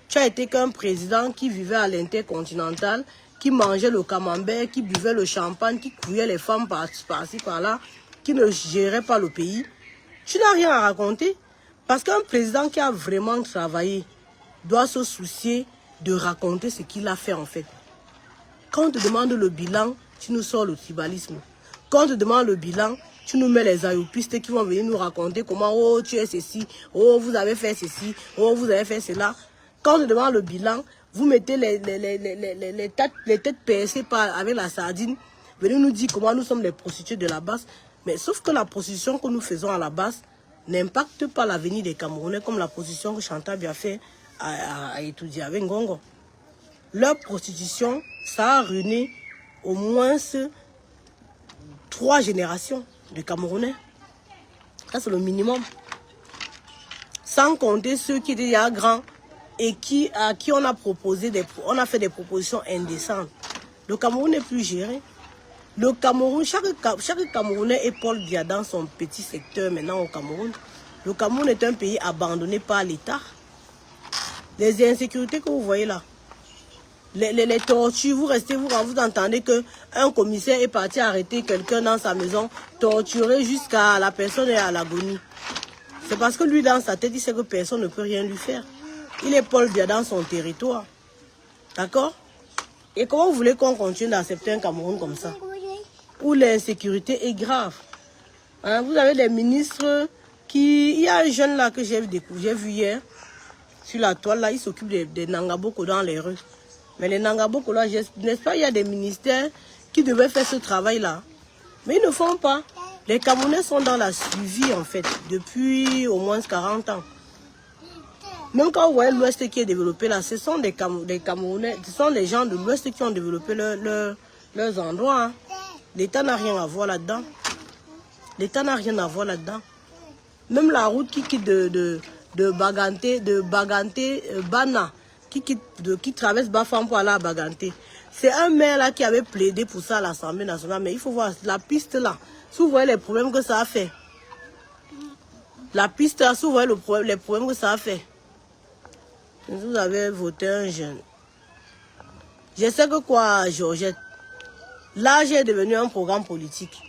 Tu as été qu'un président qui vivait à l'intercontinental, qui mangeait le camembert, qui buvait le champagne, qui couillait les femmes par-ci, par-là, qui ne gérait pas le pays. Tu n'as rien à raconter. Parce qu'un président qui a vraiment travaillé doit se soucier de raconter ce qu'il a fait en fait. Quand on te demande le bilan, tu nous sors le tribalisme. Quand on te demande le bilan, tu nous mets les ayopistes qui vont venir nous raconter comment, oh, tu es ceci, oh, vous avez fait ceci, oh, vous avez fait cela. Quand on te demande le bilan, vous mettez les têtes percées avec la sardine. Venez nous dire comment nous sommes les prostituées de la base. Mais sauf que la prostitution que nous faisons à la base n'impacte pas l'avenir des Camerounais comme la prostitution que Chantal a fait à étudier avec Ngongo. Leur prostitution, ça a ruiné au moins 3 générations de Camerounais. Ça, c'est le minimum. Sans compter ceux qui étaient déjà grands et à qui on a fait des propositions indécentes. Le Cameroun n'est plus géré. Le Cameroun, chaque Camerounais est Paul Biya dans son petit secteur maintenant au Cameroun. Le Cameroun est un pays abandonné par l'État. Les insécurités que vous voyez là, les tortures, vous entendez qu'un commissaire est parti arrêter quelqu'un dans sa maison, torturer jusqu'à la personne est à l'agonie. C'est parce que lui, dans sa tête, il sait que personne ne peut rien lui faire. Il est Paul Biya dans son territoire. D'accord? Et comment vous voulez qu'on continue d'accepter un Cameroun comme ça? Où l'insécurité est grave. Hein? Vous avez des ministres qui... Il y a un jeune là que j'ai vu hier, sur la toile là, il s'occupe des Nangaboko dans les rues. Mais les Nangaboko là, n'est-ce pas, il y a des ministères qui devaient faire ce travail là. Mais ils ne font pas. Les Camerounais sont dans la suivi en fait, depuis au moins 40 ans. Même quand vous voyez l'Ouest qui est développé là, ce sont des Camerounais, ce sont les gens de l'Ouest qui ont développé leurs endroits. Hein. L'État n'a rien à voir là-dedans. L'État n'a rien à voir là-dedans. Même la route qui quitte de Baganté, Bana, qui traverse Bafam pour aller à Baganté. C'est un maire là qui avait plaidé pour ça à l'Assemblée nationale. Mais il faut voir la piste là. Si vous voyez les problèmes que ça a fait. La piste là, si vous voyez les problèmes que ça a fait. Vous avez voté un jeune. Je sais que quoi, Georgette. L'âge est devenu un programme politique.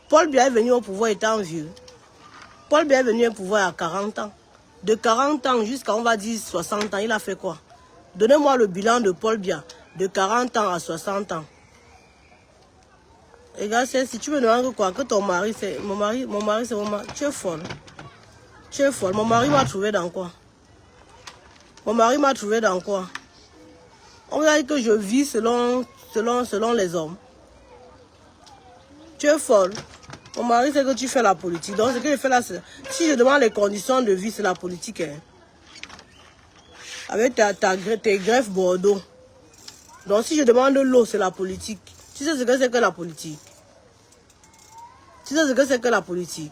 Paul Biya est venu au pouvoir étant vieux. Paul Biya est venu au pouvoir à 40 ans. De 40 ans jusqu'à, on va dire, 60 ans, il a fait quoi? Donnez-moi le bilan de Paul Biya. De 40 ans à 60 ans. Et gars, si tu me demandes quoi, que ton mari, c'est... Mon mari, c'est mon mari. Tu es folle. Tu es folle. Mon mari m'a trouvé dans quoi? Mon mari m'a trouvé dans quoi? On va dire que je vis selon les hommes. Tu es folle. Mon mari, c'est que tu fais la politique. Donc, ce que je fais là, si je demande les conditions de vie, c'est la politique. Hein. Avec tes greffes Bordeaux. Donc, si je demande l'eau, c'est la politique. Tu sais ce que c'est que la politique? Tu sais ce que c'est que la politique?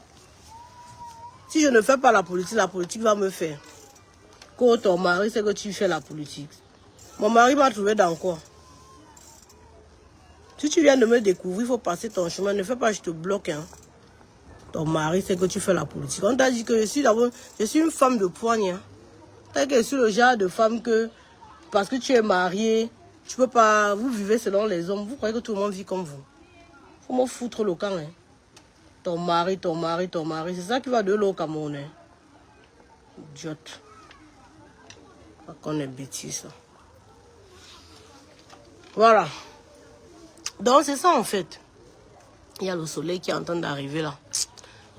Si je ne fais pas la politique va me faire. Quand ton mari, c'est que tu fais la politique. Mon mari m'a trouvé dans quoi? Si tu viens de me découvrir, il faut passer ton chemin. Ne fais pas, je te bloque. Hein. Ton mari, c'est que tu fais la politique. On t'a dit que je suis une femme de poigne. Hein. T'as que je suis le genre de femme que, parce que tu es mariée, tu peux pas, vous vivez selon les hommes. Vous croyez que tout le monde vit comme vous. Faut me foutre le camp. Hein. Ton mari. C'est ça qui va de l'eau au Cameroun. Hein. Idiote. Pas qu'on est bêtise. Voilà. Donc c'est ça en fait. Il y a le soleil qui est en train d'arriver là.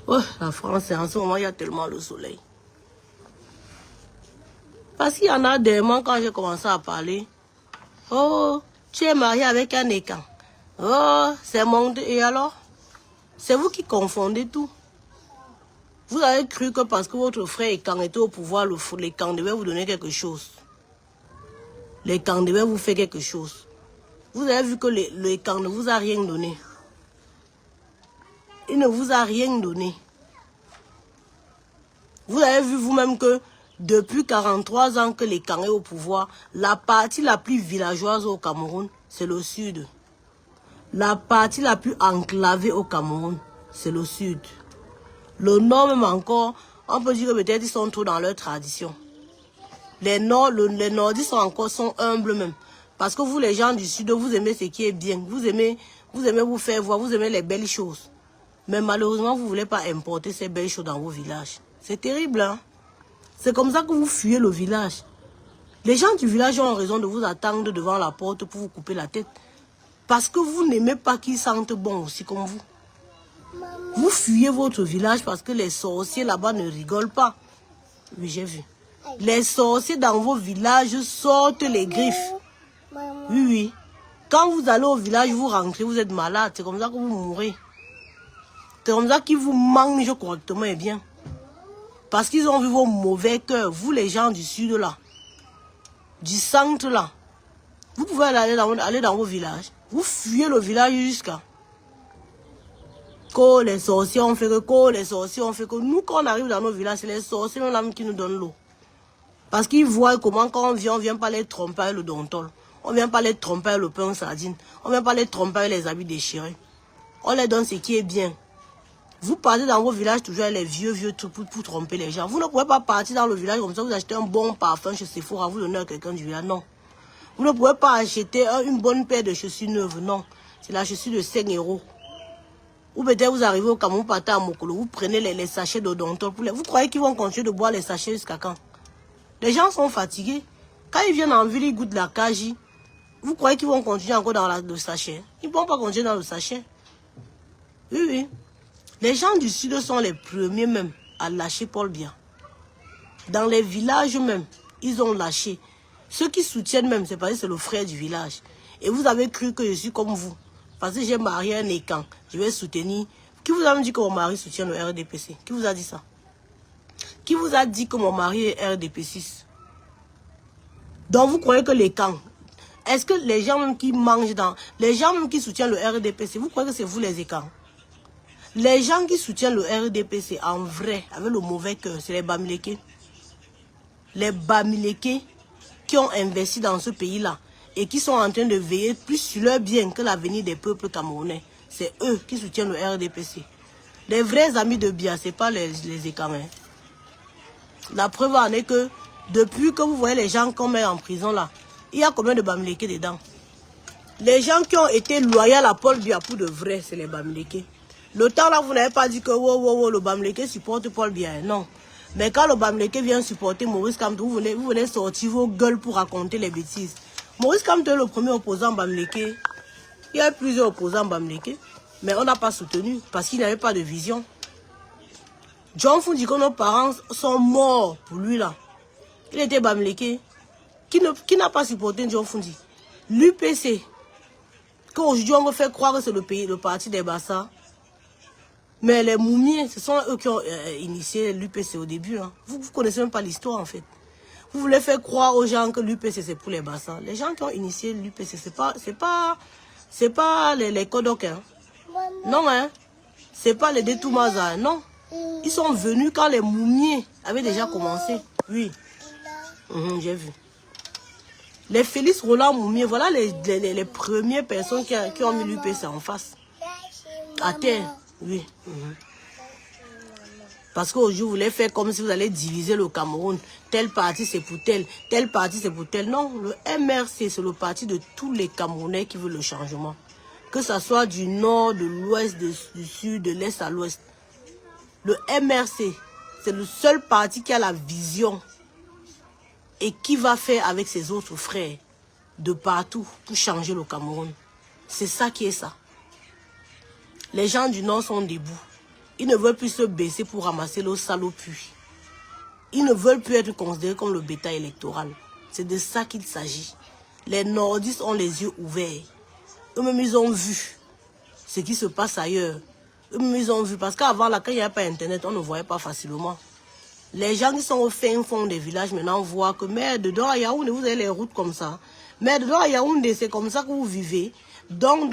Oh, la France, en ce moment, il y a tellement le soleil. Parce qu'il y en a des moments quand j'ai commencé à parler. Oh, tu es marié avec un écan. Oh, c'est mon... Et alors? C'est vous qui confondez tout. Vous avez cru que parce que votre frère écan était au pouvoir, l'écan devait vous donner quelque chose. L'écan devait vous faire quelque chose. Vous avez vu que l'écan ne vous a rien donné. Il ne vous a rien donné. Vous avez vu vous-même que depuis 43 ans que l'écan est au pouvoir, la partie la plus villageoise au Cameroun, c'est le sud. La partie la plus enclavée au Cameroun, c'est le sud. Le nord même encore, on peut dire que peut-être ils sont trop dans leur tradition. Les nordistes sont humbles même. Parce que vous, les gens du sud, vous aimez ce qui est bien. Vous aimez vous faire voir, vous aimez les belles choses. Mais malheureusement, vous ne voulez pas importer ces belles choses dans vos villages. C'est terrible, hein? C'est comme ça que vous fuyez le village. Les gens du village ont raison de vous attendre devant la porte pour vous couper la tête. Parce que vous n'aimez pas qu'ils sentent bon aussi comme vous. Vous fuyez votre village parce que les sorciers là-bas ne rigolent pas. Oui, j'ai vu. Les sorciers dans vos villages sortent les griffes. Oui, oui. Quand vous allez au village, vous rentrez, vous êtes malade. C'est comme ça que vous mourrez. C'est comme ça qu'ils vous mangent correctement et bien. Parce qu'ils ont vu vos mauvais cœurs. Vous, les gens du sud là, du centre là, vous pouvez aller dans vos villages. Vous fuyez le village jusqu'à... Que les sorciers ont fait que les sorciers ont fait que. Nous, quand on arrive dans nos villages, c'est les sorciers même qui nous donnent l'eau. Parce qu'ils voient comment quand on vient pas les tromper avec le dontol. On vient pas les tromper avec le pain en sardine. On vient pas les tromper avec les habits déchirés. On les donne ce qui est bien. Vous partez dans vos villages toujours avec les vieux trucs pour tromper les gens. Vous ne pouvez pas partir dans le village comme ça, vous achetez un bon parfum chez Sephora, vous donnez à quelqu'un du village, non. Vous ne pouvez pas acheter une bonne paire de chaussures neuves, non. C'est la chaussure de 5 €. Ou peut-être vous arrivez au Cameroun, partez à Mokolo, vous prenez les sachets de Dontol. Vous croyez qu'ils vont continuer de boire les sachets jusqu'à quand? Les gens sont fatigués. Quand ils viennent en ville, ils goûtent la kaji. Vous croyez qu'ils vont continuer encore dans le sachet? Ils ne vont pas continuer dans le sachet. Oui, oui. Les gens du sud sont les premiers même à lâcher Paul Biya. Dans les villages même, ils ont lâché. Ceux qui soutiennent même, c'est parce que c'est le frère du village. Et vous avez cru que je suis comme vous. Parce que j'ai marié un écan. Je vais soutenir. Qui vous a dit que mon mari soutient le RDPC? Qui vous a dit ça? Qui vous a dit que mon mari est RDP6? Donc vous croyez que l'écan... Est-ce que les gens même qui mangent dans... Les gens même qui soutiennent le RDPC, vous croyez que c'est vous les écans? Les gens qui soutiennent le RDPC en vrai, avec le mauvais cœur, c'est les Bamileke. Les Bamileke qui ont investi dans ce pays-là et qui sont en train de veiller plus sur leur bien que l'avenir des peuples camerounais. C'est eux qui soutiennent le RDPC. Les vrais amis de Biya, ce n'est pas les écamins. La preuve en est que depuis que vous voyez les gens qu'on met en prison là, il y a combien de Bamileke dedans? Les gens qui ont été loyaux à Paul Biya pour de vrai, c'est les Bamileke. Le temps là, vous n'avez pas dit que le Bamileke supporte Paul Biya. Non. Mais quand le Bamileke vient supporter Maurice Kamto, vous venez sortir vos gueules pour raconter les bêtises. Maurice Kamto est le premier opposant Bamileke. Il y a plusieurs opposants Bamileke. Mais on n'a pas soutenu parce qu'il n'avait pas de vision. John Fundi, que nos parents sont morts pour lui là. Il était Bamileke. Qui n'a pas supporté John Fundi? L'UPC. Qu'aujourd'hui on me fait croire que c'est le parti des Bassa. Mais les Moumiers, ce sont eux qui ont initié l'UPC au début. Hein. Vous ne connaissez même pas l'histoire en fait. Vous voulez faire croire aux gens que l'UPC c'est pour les Bassans. Les gens qui ont initié l'UPC, c'est pas les Kodok. Hein. Non, hein. C'est pas les Détoumaza. Non. Ils sont venus quand les Moumiers avaient déjà commencé. Oui. J'ai vu. Les Félix Roland Moumier, voilà les premières personnes qui ont mis l'UPC en face. À terre. Oui. Parce qu'aujourd'hui, vous voulez faire comme si vous allez diviser le Cameroun. Tel parti, c'est pour tel parti, c'est pour tel. Non, le MRC, c'est le parti de tous les Camerounais qui veulent le changement. Que ce soit du nord, de l'ouest, du sud, de l'est à l'ouest. Le MRC, c'est le seul parti qui a la vision et qui va faire avec ses autres frères de partout pour changer le Cameroun. C'est ça qui est ça. Les gens du Nord sont debout. Ils ne veulent plus se baisser pour ramasser le salopuit. Ils ne veulent plus être considérés comme le bétail électoral. C'est de ça qu'il s'agit. Les nordistes ont les yeux ouverts. Eux-mêmes, ils ont vu ce qui se passe ailleurs. Eux-mêmes, ils ont vu. Parce qu'avant, là, quand il n'y avait pas Internet, on ne voyait pas facilement. Les gens qui sont au fin fond des villages maintenant voient que, mais dedans à Yaoundé, vous avez les routes comme ça. Mais dedans à Yaoundé, c'est comme ça que vous vivez. Donc.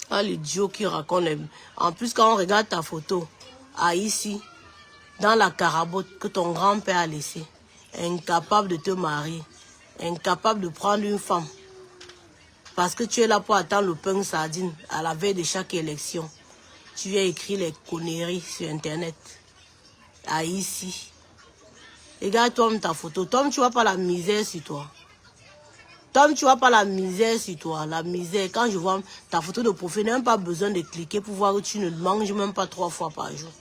Ah, l'idiot qui raconte. En plus, quand on regarde ta photo, ici, dans la carabote que ton grand-père a laissée, incapable de te marier, incapable de prendre une femme, parce que tu es là pour attendre le pain sardine à la veille de chaque élection. Tu viens écrire les conneries sur Internet. Ici. Regarde-toi ta photo. Tom, tu vois pas la misère sur toi. Tom, tu vois pas la misère sur toi. La misère, quand je vois ta photo de profil, je n'ai même pas besoin de cliquer pour voir que tu ne manges même pas 3 fois par jour.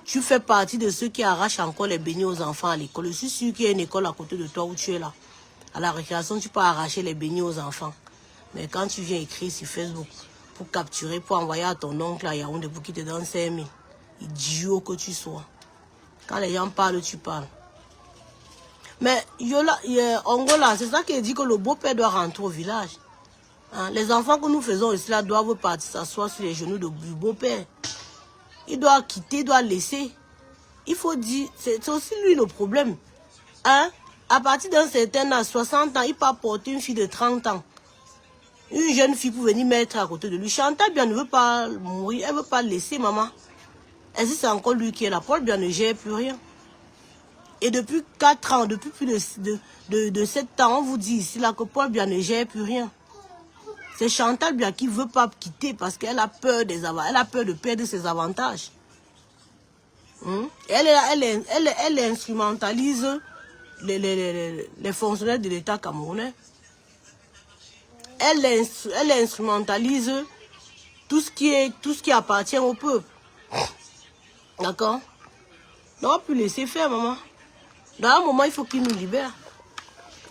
Tu fais partie de ceux qui arrachent encore les beignets aux enfants à l'école. Je suis sûr qu'il y a une école à côté de toi où tu es là. À la récréation, tu peux arracher les beignets aux enfants. Mais quand tu viens écrire sur Facebook pour capturer, pour envoyer à ton oncle à Yaoundé pour qu'il te donne 5 000, idiot que tu sois. Quand les gens parlent, tu parles. Mais Angola, c'est ça qui dit que le beau-père doit rentrer au village. Hein? Les enfants que nous faisons ici là doivent partir s'asseoir sur les genoux du beau-père. Il doit quitter, il doit laisser. Il faut dire, c'est aussi lui le problème. Hein? À partir d'un certain âge, 60 ans, il peut porter une fille de 30 ans. Une jeune fille pour venir mettre à côté de lui. Chantal Biya ne veut pas mourir, elle ne veut pas laisser maman. Est-ce que c'est encore lui qui est là? Paul Biya ne gère plus rien. Et depuis 4 ans, depuis plus de 7 ans, on vous dit ici là que Paul Biya ne gère plus rien. C'est Chantal Biya qui ne veut pas quitter parce qu'elle a peur elle a peur de perdre ses avantages. Elle instrumentalise les fonctionnaires de l'État camerounais. Elle instrumentalise tout ce qui appartient au peuple. D'accord? On ne va plus laisser faire, maman. Dans un moment, il faut qu'il nous libère.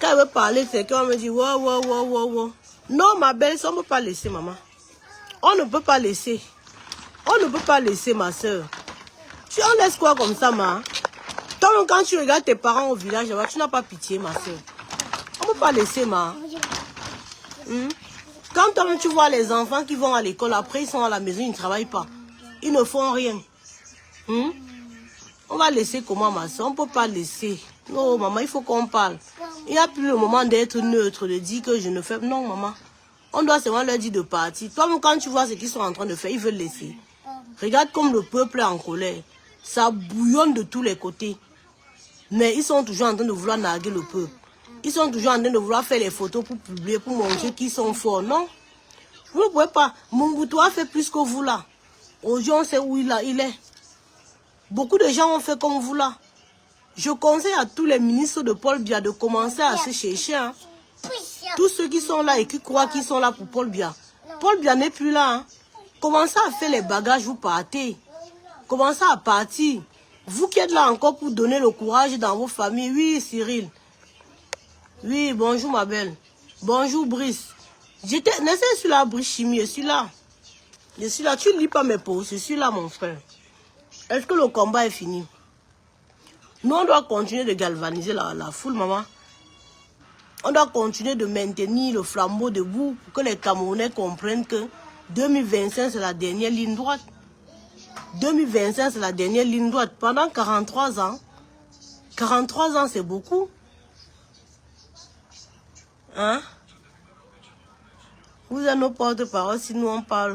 Quand elle veut parler, c'est qu'on me dit, wow. Non, ma belle, ça, on ne peut pas laisser, maman. On ne peut pas laisser. On ne peut pas laisser, ma soeur. On laisse quoi comme ça, ma? Toi, quand tu regardes tes parents au village, tu n'as pas pitié, ma soeur. On ne peut pas laisser, ma. Quand toi, tu vois les enfants qui vont à l'école, après, ils sont à la maison, ils ne travaillent pas. Ils ne font rien. On va laisser comment, ma soeur? On ne peut pas laisser. Non, maman, il faut qu'on parle. Il n'y a plus le moment d'être neutre, de dire que je ne fais... Non, maman. On doit seulement leur dire de partir. Toi, quand tu vois ce qu'ils sont en train de faire, ils veulent laisser. Regarde comme le peuple est en colère. Ça bouillonne de tous les côtés. Mais ils sont toujours en train de vouloir narguer le peuple. Ils sont toujours en train de vouloir faire les photos pour publier, pour montrer qu'ils sont forts. Non. Vous ne pouvez pas. Mobutu a fait plus que vous là. Aujourd'hui, on sait où il est. Beaucoup de gens ont fait comme vous là. Je conseille à tous les ministres de Paul Biya de commencer à se chercher. Hein. Tous ceux qui sont là et qui croient qu'ils sont là pour Paul Biya. Paul Biya n'est plus là. Hein. Commencez à faire les bagages, vous partez. Commencez à partir. Vous qui êtes là encore pour donner le courage dans vos familles. Oui, Cyril. Oui, bonjour ma belle. Bonjour Brice. J'étais sur la Brice Chimie, je suis là. Je suis là. Tu ne lis pas mes posts, je suis là mon frère. Est-ce que le combat est fini? Nous, on doit continuer de galvaniser la foule, maman. On doit continuer de maintenir le flambeau debout pour que les Camerounais comprennent que 2025, c'est la dernière ligne droite. 2025, c'est la dernière ligne droite. Pendant 43 ans, 43 ans, c'est beaucoup. Hein? Vous êtes nos porte-parole si nous on parle.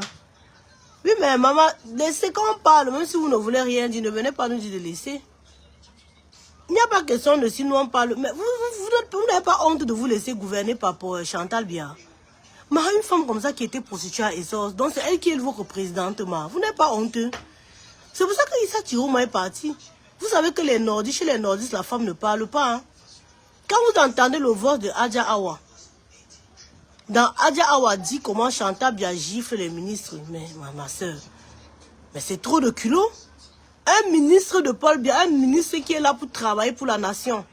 Oui, mais maman, laissez qu'on parle. Même si vous ne voulez rien dire, ne venez pas nous dire de laisser. Il n'y a pas question de si nous on parle. Mais vous n'avez pas honte de vous laisser gouverner par Chantal Biya. Mais une femme comme ça qui était prostituée à Essos, donc c'est elle qui est votre présidente. Vous n'êtes pas honteux. C'est pour ça que Issa Chiroma est parti. Vous savez que les nordistes, chez les nordistes, la femme ne parle pas. Hein. Quand vous entendez le voix de Adja Awa, dans Adja Awa dit comment Chantal Biya gifle les ministres. Mais ma soeur, mais c'est trop de culot. Un ministre de Paul Biya, un ministre qui est là pour travailler pour la nation.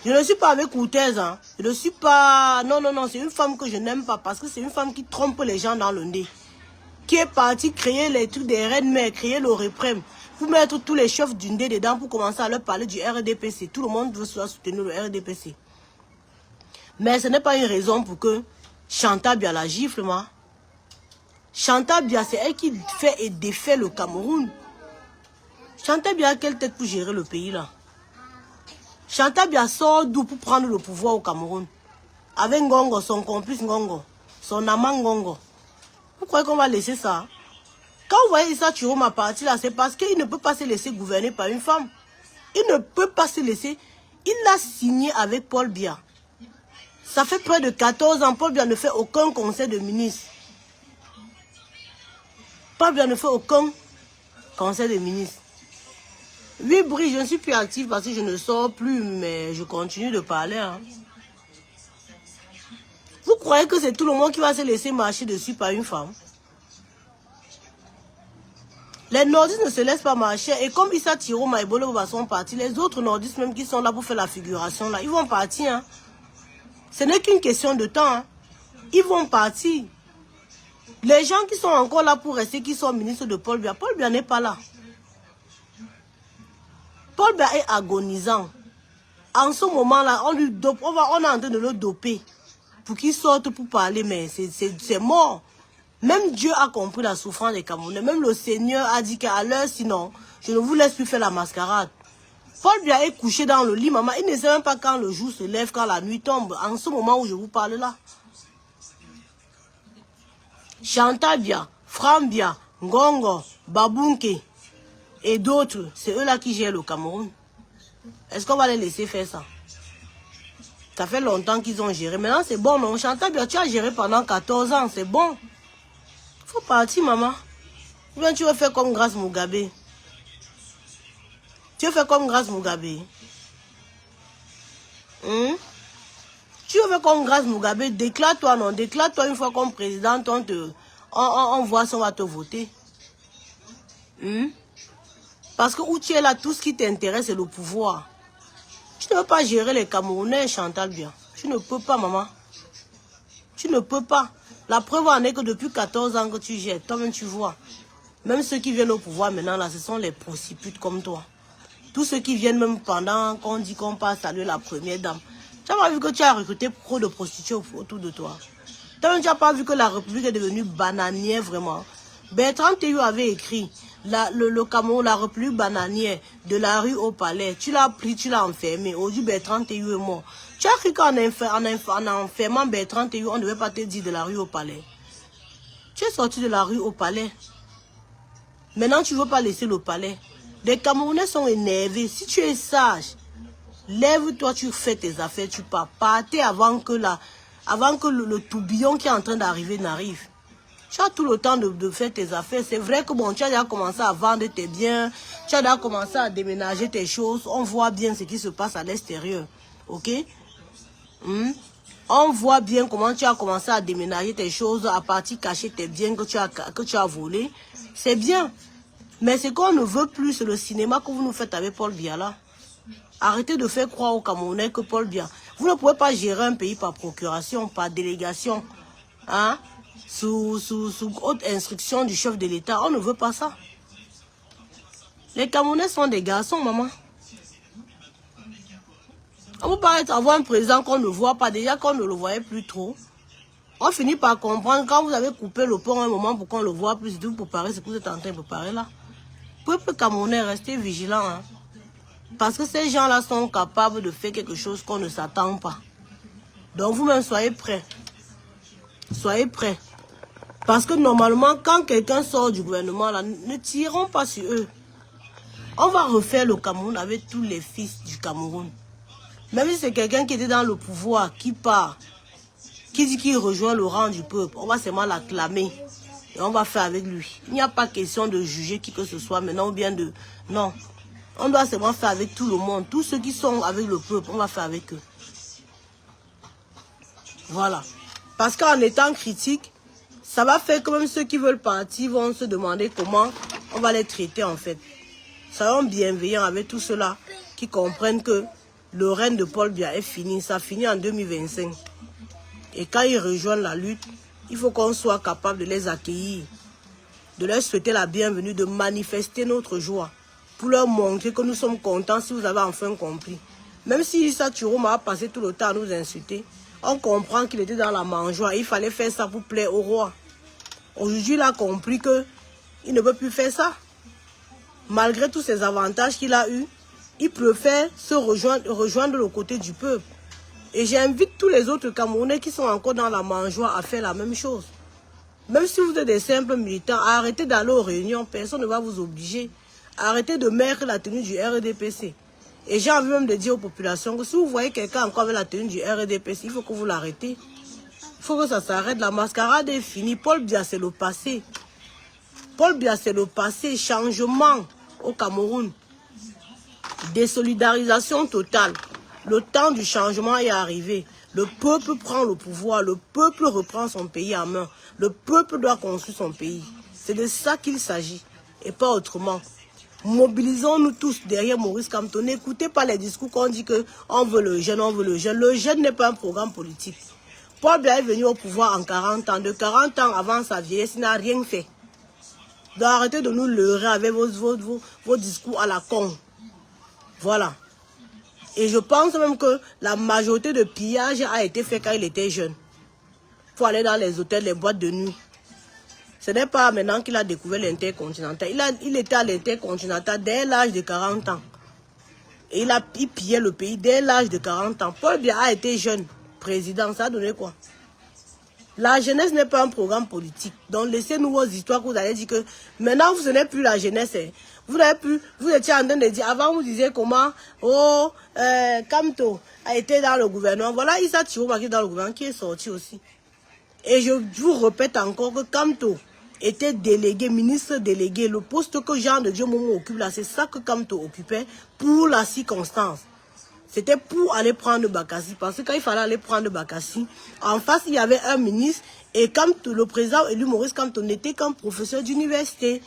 Je ne suis pas avec Coutez, hein. Je ne suis pas... Non, c'est une femme que je n'aime pas parce que c'est une femme qui trompe les gens dans le nez. Qui est partie créer les trucs des reines-mères, créer le réprème, pour mettre tous les chefs du nez dedans pour commencer à leur parler du RDPC. Tout le monde veut soutenir le RDPC. Mais ce n'est pas une raison pour que Chantal Biya la gifle, moi. Chantal Biya, c'est elle qui fait et défait le Cameroun. Chantal Biya a quelle tête pour gérer le pays, là? Chantal Biya sort d'où pour prendre le pouvoir au Cameroun? Avec Ngongo, son complice Ngongo, son amant Ngongo. Vous croyez qu'on va laisser ça? Quand vous voyez Issa Chiroma partir là, c'est parce qu'il ne peut pas se laisser gouverner par une femme. Il ne peut pas se laisser. Il l'a signé avec Paul Biya. Ça fait près de 14 ans. Paul Biya ne fait aucun conseil de ministre. Paul Biya ne fait aucun conseil de ministre. Oui, Brice, je ne suis plus active parce que je ne sors plus, mais je continue de parler. Hein. Vous croyez que c'est tout le monde qui va se laisser marcher dessus par une femme? Les nordistes ne se laissent pas marcher. Et comme Issa Chiroma et Bolo sont partis, les autres nordistes même qui sont là pour faire la figuration, là, ils vont partir. Hein. Ce n'est qu'une question de temps. Hein. Ils vont partir. Les gens qui sont encore là pour rester, qui sont ministres de Paul Biya n'est pas là. Paul Biya est agonisant. En ce moment-là, on lui dope, on est en train de le doper pour qu'il sorte pour parler, mais c'est mort. Même Dieu a compris la souffrance des Camerounais. Même le Seigneur a dit qu'à l'heure, sinon, je ne vous laisse plus faire la mascarade. Paul Biya est couché dans le lit, maman. Il ne sait même pas quand le jour se lève, quand la nuit tombe. En ce moment où je vous parle là. Chantal Biya, Fran Biya, Ngongo, Babunke et d'autres, c'est eux là qui gèrent le Cameroun. Est-ce qu'on va les laisser faire ça? Ça fait longtemps qu'ils ont géré. Maintenant, c'est bon, non? Chantal Biya, tu as géré pendant 14 ans, c'est bon. Il faut partir, maman. Ou bien tu veux faire comme Grace Mugabe. Tu veux faire comme Grace Mugabe. Tu veux faire comme Grace Mugabe. Déclare-toi, non? Déclare-toi une fois comme présidente, on voit si on va te voter. Parce que où tu es là, tout ce qui t'intéresse, c'est le pouvoir. Tu ne peux pas gérer les Camerounais, Chantal Biya. Tu ne peux pas, maman. Tu ne peux pas. La preuve en est que depuis 14 ans que tu gères, toi-même tu vois. Même ceux qui viennent au pouvoir maintenant, là, ce sont les prostituées comme toi. Tous ceux qui viennent même pendant qu'on dit qu'on passe saluer la première dame. Tu n'as pas vu que tu as recruté trop de prostituées autour de toi. Toi-même, tu n'as pas vu que la République est devenue bananière vraiment. Bertrand Théou avait écrit le Cameroun, la République bananière, de la rue au palais. Tu l'as pris, tu l'as enfermé. Aujourd'hui, Bertrand Théou est mort. Tu as cru qu'en enfermant Bertrand Théou, on ne devait pas te dire de la rue au palais. Tu es sorti de la rue au palais. Maintenant, tu ne veux pas laisser le palais. Les Camerounais sont énervés. Si tu es sage, lève-toi, tu fais tes affaires, tu pars. Partez avant que le tourbillon qui est en train d'arriver n'arrive. Tu as tout le temps de faire tes affaires. C'est vrai que bon, tu as déjà commencé à vendre tes biens. Tu as déjà commencé à déménager tes choses. On voit bien ce qui se passe à l'extérieur. Ok? On voit bien comment tu as commencé à déménager tes choses, à partir cacher tes biens que tu as volés. C'est bien. Mais ce qu'on ne veut plus, c'est le cinéma que vous nous faites avec Paul Biya là. Arrêtez de faire croire aux Camerounais que Paul Biya. Vous ne pouvez pas gérer un pays par procuration, par délégation. Hein? Sous haute instruction du chef de l'État. On ne veut pas ça. Les Camerounais sont des garçons, maman. On ne peut pas avoir un président qu'on ne voit pas. Déjà qu'on ne le voyait plus trop. On finit par comprendre quand vous avez coupé le pont un moment pour qu'on le voit plus. Vous préparez ce que vous êtes en train de préparer là. Peuple camerounais, restez vigilants. Hein? Parce que ces gens-là sont capables de faire quelque chose qu'on ne s'attend pas. Donc vous-même, soyez prêts. Soyez prêts. Parce que normalement, quand quelqu'un sort du gouvernement, là, ne tirons pas sur eux. On va refaire le Cameroun avec tous les fils du Cameroun. Même si c'est quelqu'un qui était dans le pouvoir, qui part, qui dit qu'il rejoint le rang du peuple, on va seulement l'acclamer. Et on va faire avec lui. Il n'y a pas question de juger qui que ce soit maintenant ou bien de... Non. On doit seulement faire avec tout le monde. Tous ceux qui sont avec le peuple, on va faire avec eux. Voilà. Parce qu'en étant critique, ça va faire que même ceux qui veulent partir vont se demander comment on va les traiter en fait. Soyons bienveillants avec tous ceux-là qui comprennent que le règne de Paul Biya est fini. Ça finit en 2025. Et quand ils rejoignent la lutte, il faut qu'on soit capable de les accueillir, de leur souhaiter la bienvenue, de manifester notre joie, pour leur montrer que nous sommes contents si vous avez enfin compris. Même si Issa Turouma a passé tout le temps à nous insulter, on comprend qu'il était dans la mangeoire. Il fallait faire ça pour plaire au roi. Aujourd'hui, il a compris qu'il ne peut plus faire ça. Malgré tous ces avantages qu'il a eus, il préfère se rejoindre le côté du peuple. Et j'invite tous les autres Camerounais qui sont encore dans la mangeoire à faire la même chose. Même si vous êtes des simples militants, arrêtez d'aller aux réunions, personne ne va vous obliger. Arrêtez de mettre la tenue du RDPC. Et j'ai envie même de dire aux populations que si vous voyez quelqu'un encore avec la tenue du RDPC, il faut que vous l'arrêtez. Il faut que ça s'arrête. La mascarade est finie. Paul Biya, c'est le passé. Paul Biya, c'est le passé. Changement au Cameroun. Désolidarisation totale. Le temps du changement est arrivé. Le peuple prend le pouvoir. Le peuple reprend son pays en main. Le peuple doit construire son pays. C'est de ça qu'il s'agit. Et pas autrement. Mobilisons-nous tous derrière Maurice Kamto. N'écoutez pas les discours qu'on dit qu'on veut le jeune, on veut le jeune. Le jeune n'est pas un programme politique. Paul Biya est venu au pouvoir en 40 ans. De 40 ans avant sa vieillesse, il n'a rien fait. Donc arrêtez de nous leurrer avec vos discours à la con. Voilà. Et je pense même que la majorité de pillages a été fait quand il était jeune. Il faut aller dans les hôtels, les boîtes de nuit. Ce n'est pas maintenant qu'il a découvert l'intercontinental. Il était à l'intercontinental dès l'âge de 40 ans. Et il pillait le pays dès l'âge de 40 ans. Paul Biya a été jeune président. Ça a donné quoi? La jeunesse n'est pas un programme politique. Donc laissez-nous vos histoires que vous allez dire que maintenant vous n'êtes plus la jeunesse. Hein. Vous n'avez plus, vous étiez en train de dire, avant vous disiez comment, Kamto a été dans le gouvernement. Voilà Issa Chiroma qui est dans le gouvernement, qui est sorti aussi. Et je vous répète encore que Kamto était délégué, ministre délégué. Le poste que Jean de Dieu Momo occupe là, c'est ça que Kamto occupait pour la circonstance. C'était pour aller prendre Bakassi. Parce que quand il fallait aller prendre Bakassi, en face, il y avait un ministre. Et comme le président élu Maurice Kamto n'était qu'un professeur d'université.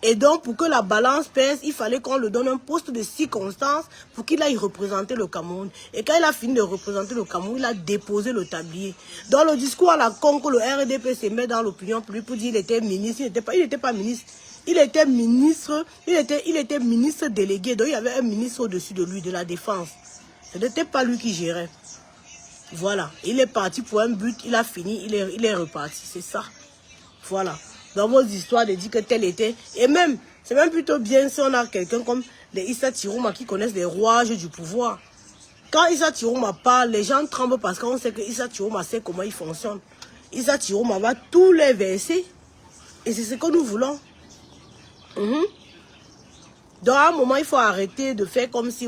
Et donc, pour que la balance pèse, il fallait qu'on lui donne un poste de circonstance pour qu'il aille représenter le Cameroun. Et quand il a fini de représenter le Cameroun, il a déposé le tablier. Dans le discours à la con que le RDP se met dans l'opinion publique pour dire qu'il était ministre, il n'était pas ministre. Il était ministre, il était ministre délégué. Donc, il y avait un ministre au-dessus de lui, de la défense. Ce n'était pas lui qui gérait. Voilà. Il est parti pour un but, il a fini, il est reparti. C'est ça. Voilà. Dans vos histoires de dire que tel était. Et même, c'est même plutôt bien si on a quelqu'un comme les Issa Chiroma qui connaissent les rouages du pouvoir. Quand Issa Chiroma parle, les gens tremblent parce qu'on sait que Issa Chiroma sait comment il fonctionne. Issa Chiroma va tous les verser. Et c'est ce que nous voulons. Donc à un moment, il faut arrêter de faire comme si...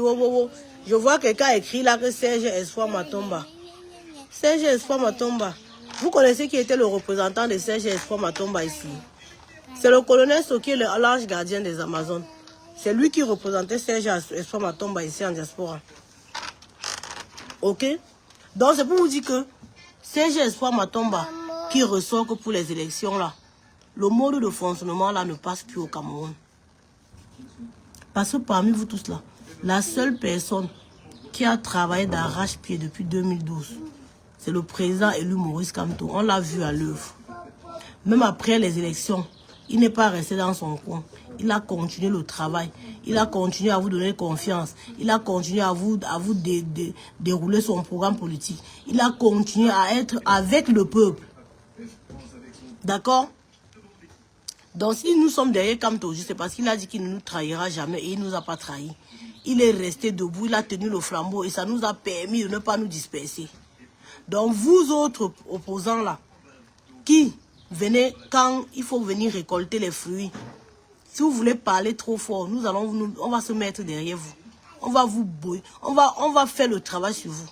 Je vois quelqu'un écrit là que Serge Espoir Matomba. Serge Espoir Matomba. Vous connaissez qui était le représentant de Serge Espoir Matomba ici? C'est le colonel Soki, l'ange gardien des Amazones. C'est lui qui représentait Serge Espoir Matomba ici en diaspora. Ok? Donc c'est pour vous dire que Serge Espoir Matomba qui ressort que pour les élections là, le mode de fonctionnement là ne passe plus au Cameroun. Parce que parmi vous tous là, la seule personne qui a travaillé d'arrache-pied depuis 2012, c'est le président élu Maurice Kamto. On l'a vu à l'œuvre. Même après les élections, il n'est pas resté dans son coin. Il a continué le travail. Il a continué à vous donner confiance. Il a continué à vous dérouler son programme politique. Il a continué à être avec le peuple. D'accord? Donc si nous sommes derrière Kamto, c'est parce qu'il a dit qu'il ne nous trahira jamais et il ne nous a pas trahis. Il est resté debout, il a tenu le flambeau et ça nous a permis de ne pas nous disperser. Donc vous autres opposants là, qui venez quand il faut venir récolter les fruits, si vous voulez parler trop fort, on va se mettre derrière vous. On va vous bouiller, on va faire le travail sur vous.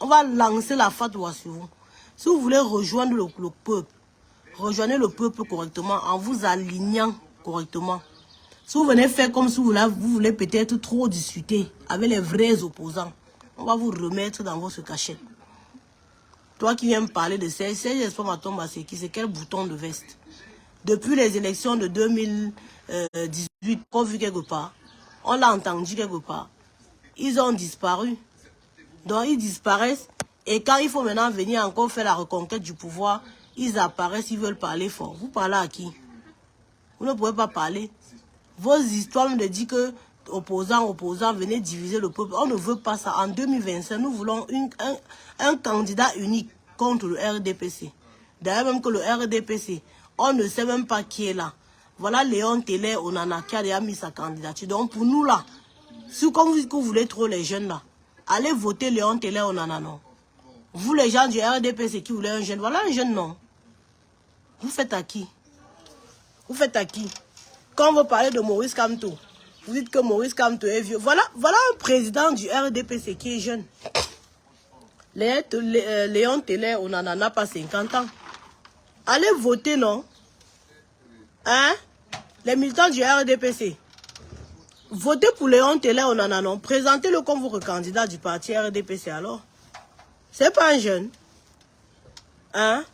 On va lancer la fatwa sur vous. Si vous voulez rejoindre le peuple, rejoignez le peuple correctement en vous alignant correctement. Si vous venez faire comme si vous voulez peut-être trop discuter avec les vrais opposants, on va vous remettre dans votre cachette. Toi qui viens me parler de Serge Espoir Matomba, c'est qui? C'est quel bouton de veste? Depuis les élections de 2018, on l'a vu quelque part. On l'a entendu quelque part. Ils ont disparu. Donc ils disparaissent. Et quand il faut maintenant venir encore faire la reconquête du pouvoir, ils apparaissent, ils veulent parler fort. Vous parlez à qui? Vous ne pouvez pas parler. Vos histoires me disent que opposants, venez diviser le peuple. On ne veut pas ça. En 2025, nous voulons un candidat unique contre le RDPC. D'ailleurs, même que le RDPC, on ne sait même pas qui est là. Voilà Léon Télé Onana qui a déjà mis sa candidature. Donc pour nous là, si comme vous voulez trop les jeunes là, allez voter Léon Télé Onana, non. Vous les gens du RDPC qui voulaient un jeune, voilà un jeune, non. Vous faites à qui? Vous faites à qui? Quand vous parlez de Maurice Kamto, vous dites que Maurice Kamto est vieux. Voilà un président du RDPC qui est jeune. Léon Télé, on n'en a pas 50 ans. Allez voter, non? Hein? Les militants du RDPC. Votez pour Léon Télé, on en a non. Présentez-le comme votre candidat du parti RDPC alors. C'est pas un jeune. Hein?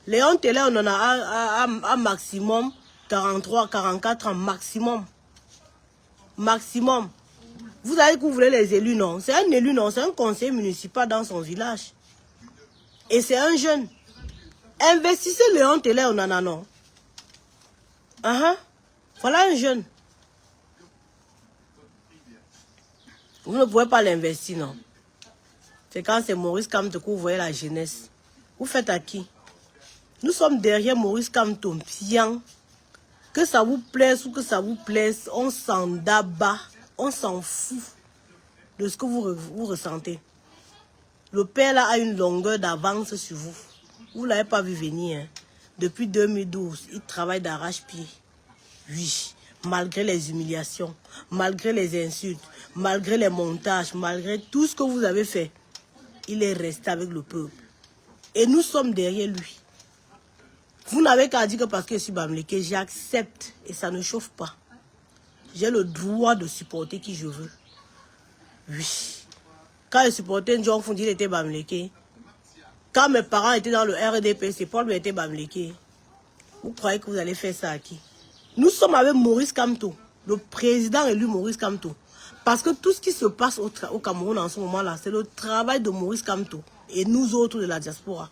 Léon Télé, on en a un maximum 43, 44 ans maximum. Maximum. Vous savez que vous voulez les élus, non? C'est un élu, non? C'est un conseiller municipal dans son village. Et c'est un jeune. Investissez Léon Télé, on en a, non? Voilà un jeune. Vous ne pouvez pas l'investir, non? C'est quand c'est Maurice Kamto que vous voyez la jeunesse. Vous faites à qui? Nous sommes derrière Maurice Kamto, bien. Que ça vous plaise ou que ça vous plaise, on s'en abat, on s'en fout de ce que vous ressentez. Le père là a une longueur d'avance sur vous. Vous ne l'avez pas vu venir. Hein. Depuis 2012, il travaille d'arrache-pied. Oui, malgré les humiliations, malgré les insultes, malgré les montages, malgré tout ce que vous avez fait, il est resté avec le peuple. Et nous sommes derrière lui. Vous n'avez qu'à dire que parce que je suis Bamileke, j'accepte et ça ne chauffe pas. J'ai le droit de supporter qui je veux. Oui. Quand je supportais John Fundi, il était Bamileke. Quand mes parents étaient dans le RDP, c'est Paul était Bamileke. Vous croyez que vous allez faire ça à qui? Nous sommes avec Maurice Kamto, le président élu Maurice Kamto. Parce que tout ce qui se passe au Cameroun en ce moment-là, c'est le travail de Maurice Kamto et nous autres de la diaspora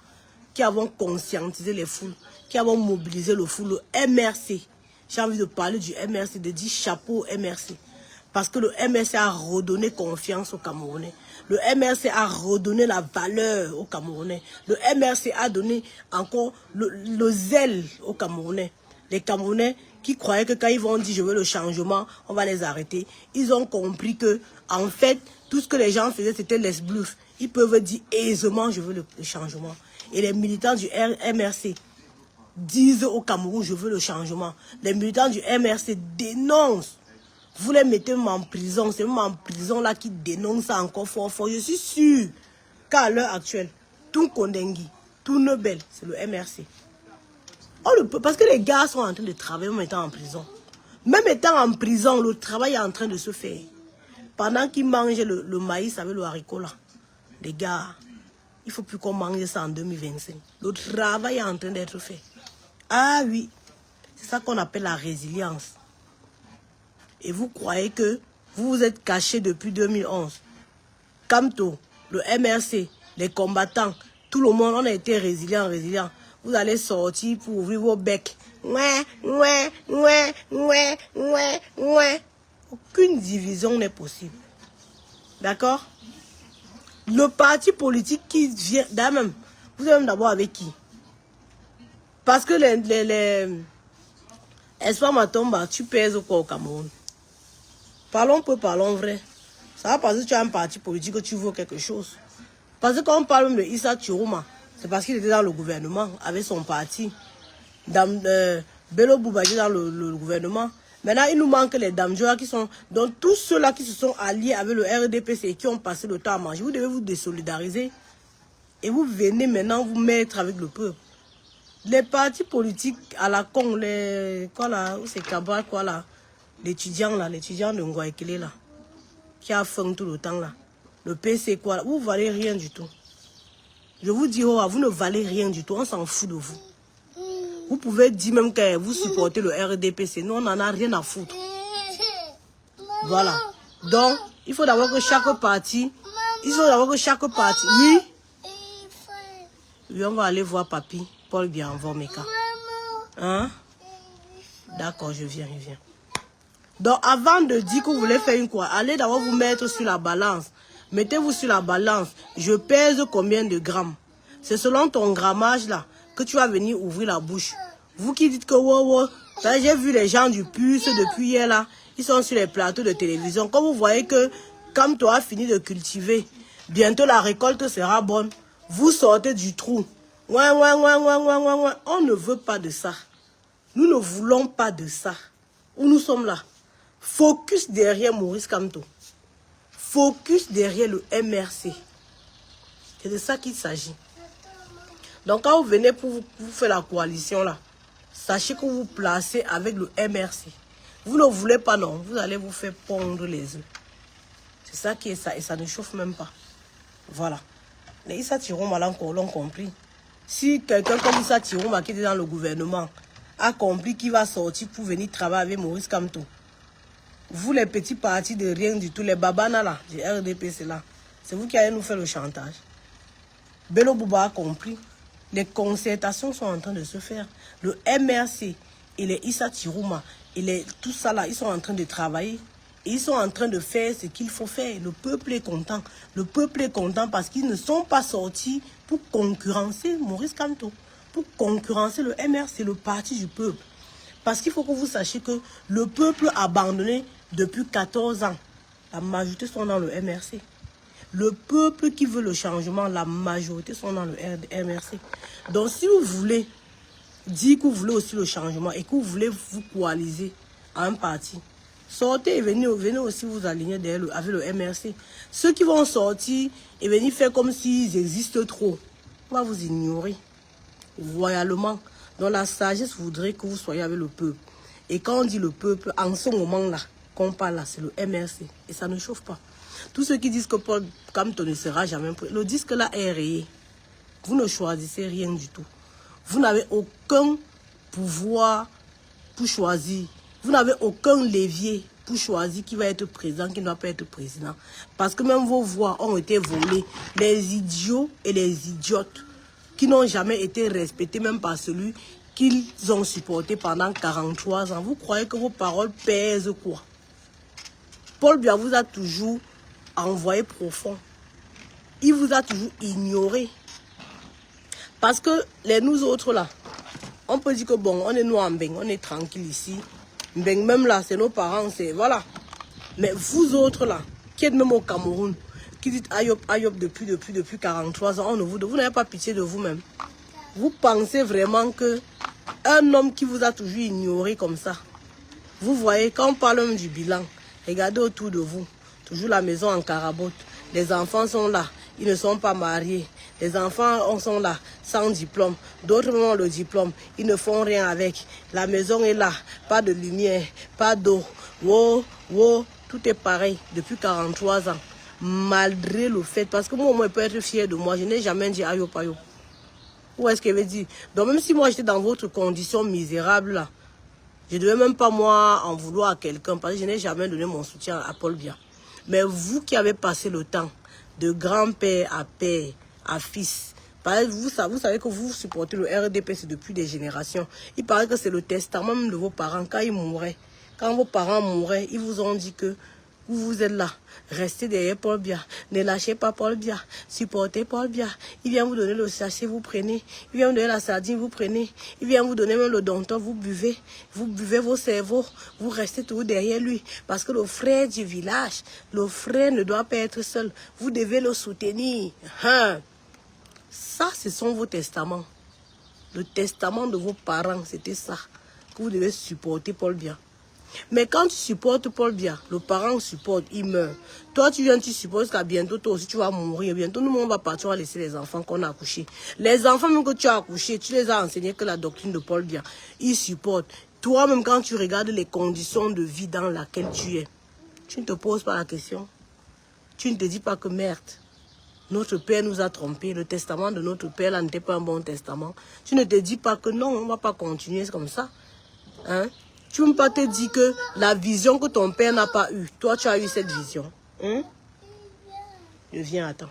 qui avons conscientisé les foules, qui avons mobilisé le foule, le MRC. J'ai envie de parler du MRC, de dire chapeau au MRC. Parce que le MRC a redonné confiance aux Camerounais. Le MRC a redonné la valeur aux Camerounais. Le MRC a donné encore le zèle aux Camerounais. Les Camerounais qui croyaient que quand ils vont dire je veux le changement, on va les arrêter. Ils ont compris que, en fait, tout ce que les gens faisaient, c'était les bluffs. Ils peuvent dire aisément je veux le changement. Et les militants du MRC disent au Cameroun je veux le changement. Les militants du MRC dénoncent. Vous les mettez même en prison, c'est même en prison là qui dénonce ça encore fort. Je suis sûr qu'à l'heure actuelle, tout Kondengi, tout Nobel, c'est le MRC. Parce que les gars sont en train de travailler même étant en prison. Même étant en prison, le travail est en train de se faire. Pendant qu'ils mangent le maïs avec le haricot là, les gars, il ne faut plus qu'on mange ça en 2025. Le travail est en train d'être fait. Ah oui, c'est ça qu'on appelle la résilience. Et vous croyez que vous vous êtes caché depuis 2011. Kamto, le MRC, les combattants, tout le monde, on a été résilients. Vous allez sortir pour ouvrir vos becs. Aucune division n'est possible. D'accord? Le parti politique qui vient, d'ailleurs, vous êtes même d'abord avec qui? Parce que les Espoir Matomba, tu pèses quoi au Cameroun? Parlons peu, parlons vrai. Ça va parce que tu as un parti politique que tu veux quelque chose. Parce que quand on parle même de Issa Chiroma, c'est parce qu'il était dans le gouvernement avec son parti. Bello Boubadji dans le gouvernement. Maintenant, il nous manque les Damjoa qui sont... Donc, tous ceux-là qui se sont alliés avec le RDPC et qui ont passé le temps à manger, vous devez vous désolidariser. Et vous venez maintenant vous mettre avec le peuple. Les partis politiques à la con, les... Quoi là? C'est Kabra, quoi là? L'étudiant là, l'étudiant de Ngouaekele là, qui a faim tout le temps là. Le PC quoi là, vous ne valez rien du tout. Je vous dis, oh, vous ne valez rien du tout, on s'en fout de vous. Vous pouvez dire même que vous supportez le RDPC, nous on n'en a rien à foutre. Voilà. Donc, il faut d'abord que chaque parti, oui. Oui, on va aller voir papy, Paul Bienvomeka. Hein? D'accord, je viens. Donc, avant de dire que vous voulez faire une quoi, allez d'abord vous mettre sur la balance. Mettez-vous sur la balance. Je pèse combien de grammes? C'est selon ton grammage là que tu vas venir ouvrir la bouche. Vous qui dites que wow, j'ai vu les gens du puce depuis hier là, ils sont sur les plateaux de télévision. Quand vous voyez que, comme toi a fini de cultiver, bientôt la récolte sera bonne. Vous sortez du trou. On ne veut pas de ça. Nous ne voulons pas de ça. Où nous sommes là. Focus derrière Maurice Kamto. Focus derrière le MRC. C'est de ça qu'il s'agit. Donc quand vous venez pour vous faire la coalition là, sachez que vous vous placez avec le MRC. Vous ne voulez pas non, vous allez vous faire pondre les œufs. C'est ça qui est ça et ça ne chauffe même pas. Voilà. Les Issa Chiroma l'ont compris. Si quelqu'un comme Issa Chiroma qui était dans le gouvernement a compris qu'il va sortir pour venir travailler avec Maurice Kamto, vous les petits partis de rien du tout, les babana là, du RDPC là, c'est vous qui allez nous faire le chantage. Bello Bouba a compris. Les concertations sont en train de se faire. Le MRC et les Issa Chiroma et tout ça là, ils sont en train de travailler. Et ils sont en train de faire ce qu'il faut faire. Le peuple est content. Le peuple est content parce qu'ils ne sont pas sortis pour concurrencer Maurice Kamto, pour concurrencer le MRC, le parti du peuple. Parce qu'il faut que vous sachiez que le peuple a abandonné depuis 14 ans. La majorité sont dans le MRC. Le peuple qui veut le changement, la majorité sont dans le MRC. Donc si vous voulez dire que vous voulez aussi le changement et que vous voulez vous coaliser à un parti, sortez et venez aussi vous aligner avec le MRC. Ceux qui vont sortir et venir faire comme s'ils existent trop, on va vous ignorer royalement. Donc la sagesse voudrait que vous soyez avec le peuple. Et quand on dit le peuple, en ce moment-là, qu'on parle là, c'est le MRC. Et ça ne chauffe pas. Tous ceux qui disent que Paul Kamto ne sera jamais pris, le disque là est rayé. Vous ne choisissez rien du tout. Vous n'avez aucun pouvoir pour choisir. Vous n'avez aucun levier pour choisir qui va être président, qui ne doit pas être président. Parce que même vos voix ont été volées. Les idiots et les idiotes qui n'ont jamais été respectés même par celui qu'ils ont supporté pendant 43 ans. Vous croyez que vos paroles pèsent quoi? Paul Biya vous a toujours envoyé profond. Il vous a toujours ignoré. Parce que nous autres là, on peut dire que bon, on est nous en Mbeng, on est tranquille ici. Mbeng même là, c'est nos parents, c'est voilà. Mais vous autres là, qui êtes même au Cameroun, qui dites Ayop, Ayop depuis 43 ans, vous n'avez pas pitié de vous-même. Vous pensez vraiment que un homme qui vous a toujours ignoré comme ça, vous voyez, quand on parle même du bilan, regardez autour de vous, toujours la maison en carabote, les enfants sont là, ils ne sont pas mariés, les enfants sont là, sans diplôme, d'autres ont le diplôme, ils ne font rien avec, la maison est là, pas de lumière, pas d'eau, wow, tout est pareil depuis 43 ans, malgré le fait, parce que moi, je peux être fier de moi, je n'ai jamais dit Ayop Ayop. Où est-ce qu'elle veut dire? Donc même si moi j'étais dans votre condition misérable là, je ne devais même pas moi en vouloir à quelqu'un parce que je n'ai jamais donné mon soutien à Paul Biya. Mais vous qui avez passé le temps de grand-père à père, à fils, vous savez que vous supportez le RDP depuis des générations. Il paraît que c'est le testament même de vos parents quand ils mouraient. Quand vos parents mouraient, ils vous ont dit que vous êtes là, restez derrière Paul Biya, ne lâchez pas Paul Biya, supportez Paul Biya. Il vient vous donner le sachet, vous prenez. Il vient vous donner la sardine, vous prenez. Il vient vous donner même le dompteur, vous buvez vos cerveaux, vous restez toujours derrière lui. Parce que le frère du village, le frère ne doit pas être seul. Vous devez le soutenir. Hein? Ça, ce sont vos testaments. Le testament de vos parents, c'était ça. Que vous devez supporter Paul Biya. Mais quand tu supportes Paul Biya, le parent supporte, il meurt. Toi, tu viens, tu supportes jusqu'à bientôt, toi aussi, tu vas mourir. Bientôt, nous, on va partir, on va laisser les enfants qu'on a accouchés. Les enfants même que tu as accouchés, tu les as enseignés que la doctrine de Paul Biya. Ils supportent. Toi, même quand tu regardes les conditions de vie dans lesquelles tu es, tu ne te poses pas la question. Tu ne te dis pas que merde, notre père nous a trompés. Le testament de notre père, là, n'était pas un bon testament. Tu ne te dis pas que non, on ne va pas continuer comme ça. Hein? Tu ne peux pas te dire que la vision que ton père n'a pas eue, toi tu as eu cette vision. Hein? Je viens, attends.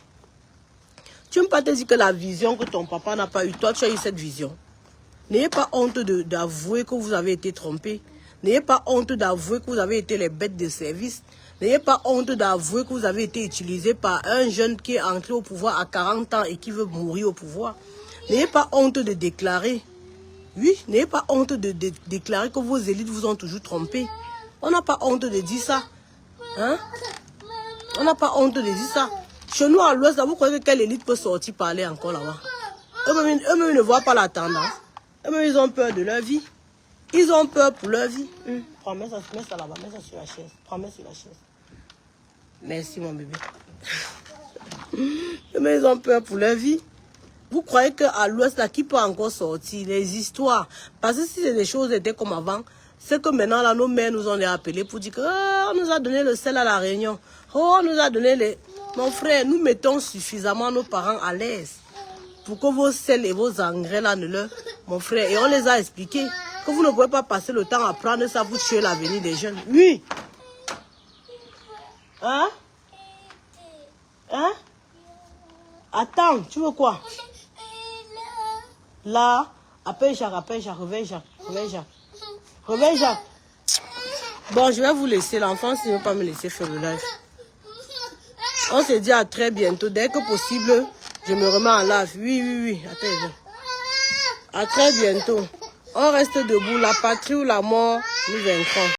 Tu ne peux pas te dire que la vision que ton papa n'a pas eue, toi tu as eu cette vision. N'ayez pas honte d'avouer que vous avez été trompé. N'ayez pas honte d'avouer que vous avez été les bêtes de service. N'ayez pas honte d'avouer que vous avez été utilisé par un jeune qui est entré au pouvoir à 40 ans et qui veut mourir au pouvoir. N'ayez pas honte de déclarer. Oui, n'ayez pas honte de déclarer que vos élites vous ont toujours trompé. On n'a pas honte de dire ça. Hein? On n'a pas honte de dire ça. Chez nous, à l'ouest, vous croyez que quelle élite peut sortir parler encore là-bas? Eux-mêmes ne voient pas la tendance. Eux-mêmes, ils ont peur de leur vie. Ils ont peur pour leur vie. Prends, mets ça là-bas, mets ça sur la chaise. Prends, mets sur la chaise. Merci, mon bébé. Eux-mêmes, ils ont peur pour leur vie. Vous croyez qu'à l'ouest, là, qui peut encore sortir les histoires? Parce que si les choses étaient comme avant, c'est que maintenant, là, nos mères nous ont appelés pour dire que oh, on nous a donné le sel à la Réunion. Oh, on nous a donné les... Mon frère, nous mettons suffisamment nos parents à l'aise pour que vos sels et vos engrais, là, ne le... Mon frère, et on les a expliqué que vous ne pouvez pas passer le temps à prendre ça pour tuer l'avenir des jeunes. Oui. Hein? Hein? Attends, tu veux quoi? Là, appelle Jacques, réveille Jacques. Réveille Jacques. Bon, je vais vous laisser. L'enfant, s'il ne veut pas me laisser faire le live. On se dit à très bientôt. Dès que possible, je me remets en live. Oui. Attends. À très bientôt. On reste debout. La patrie ou la mort, nous vaincrons.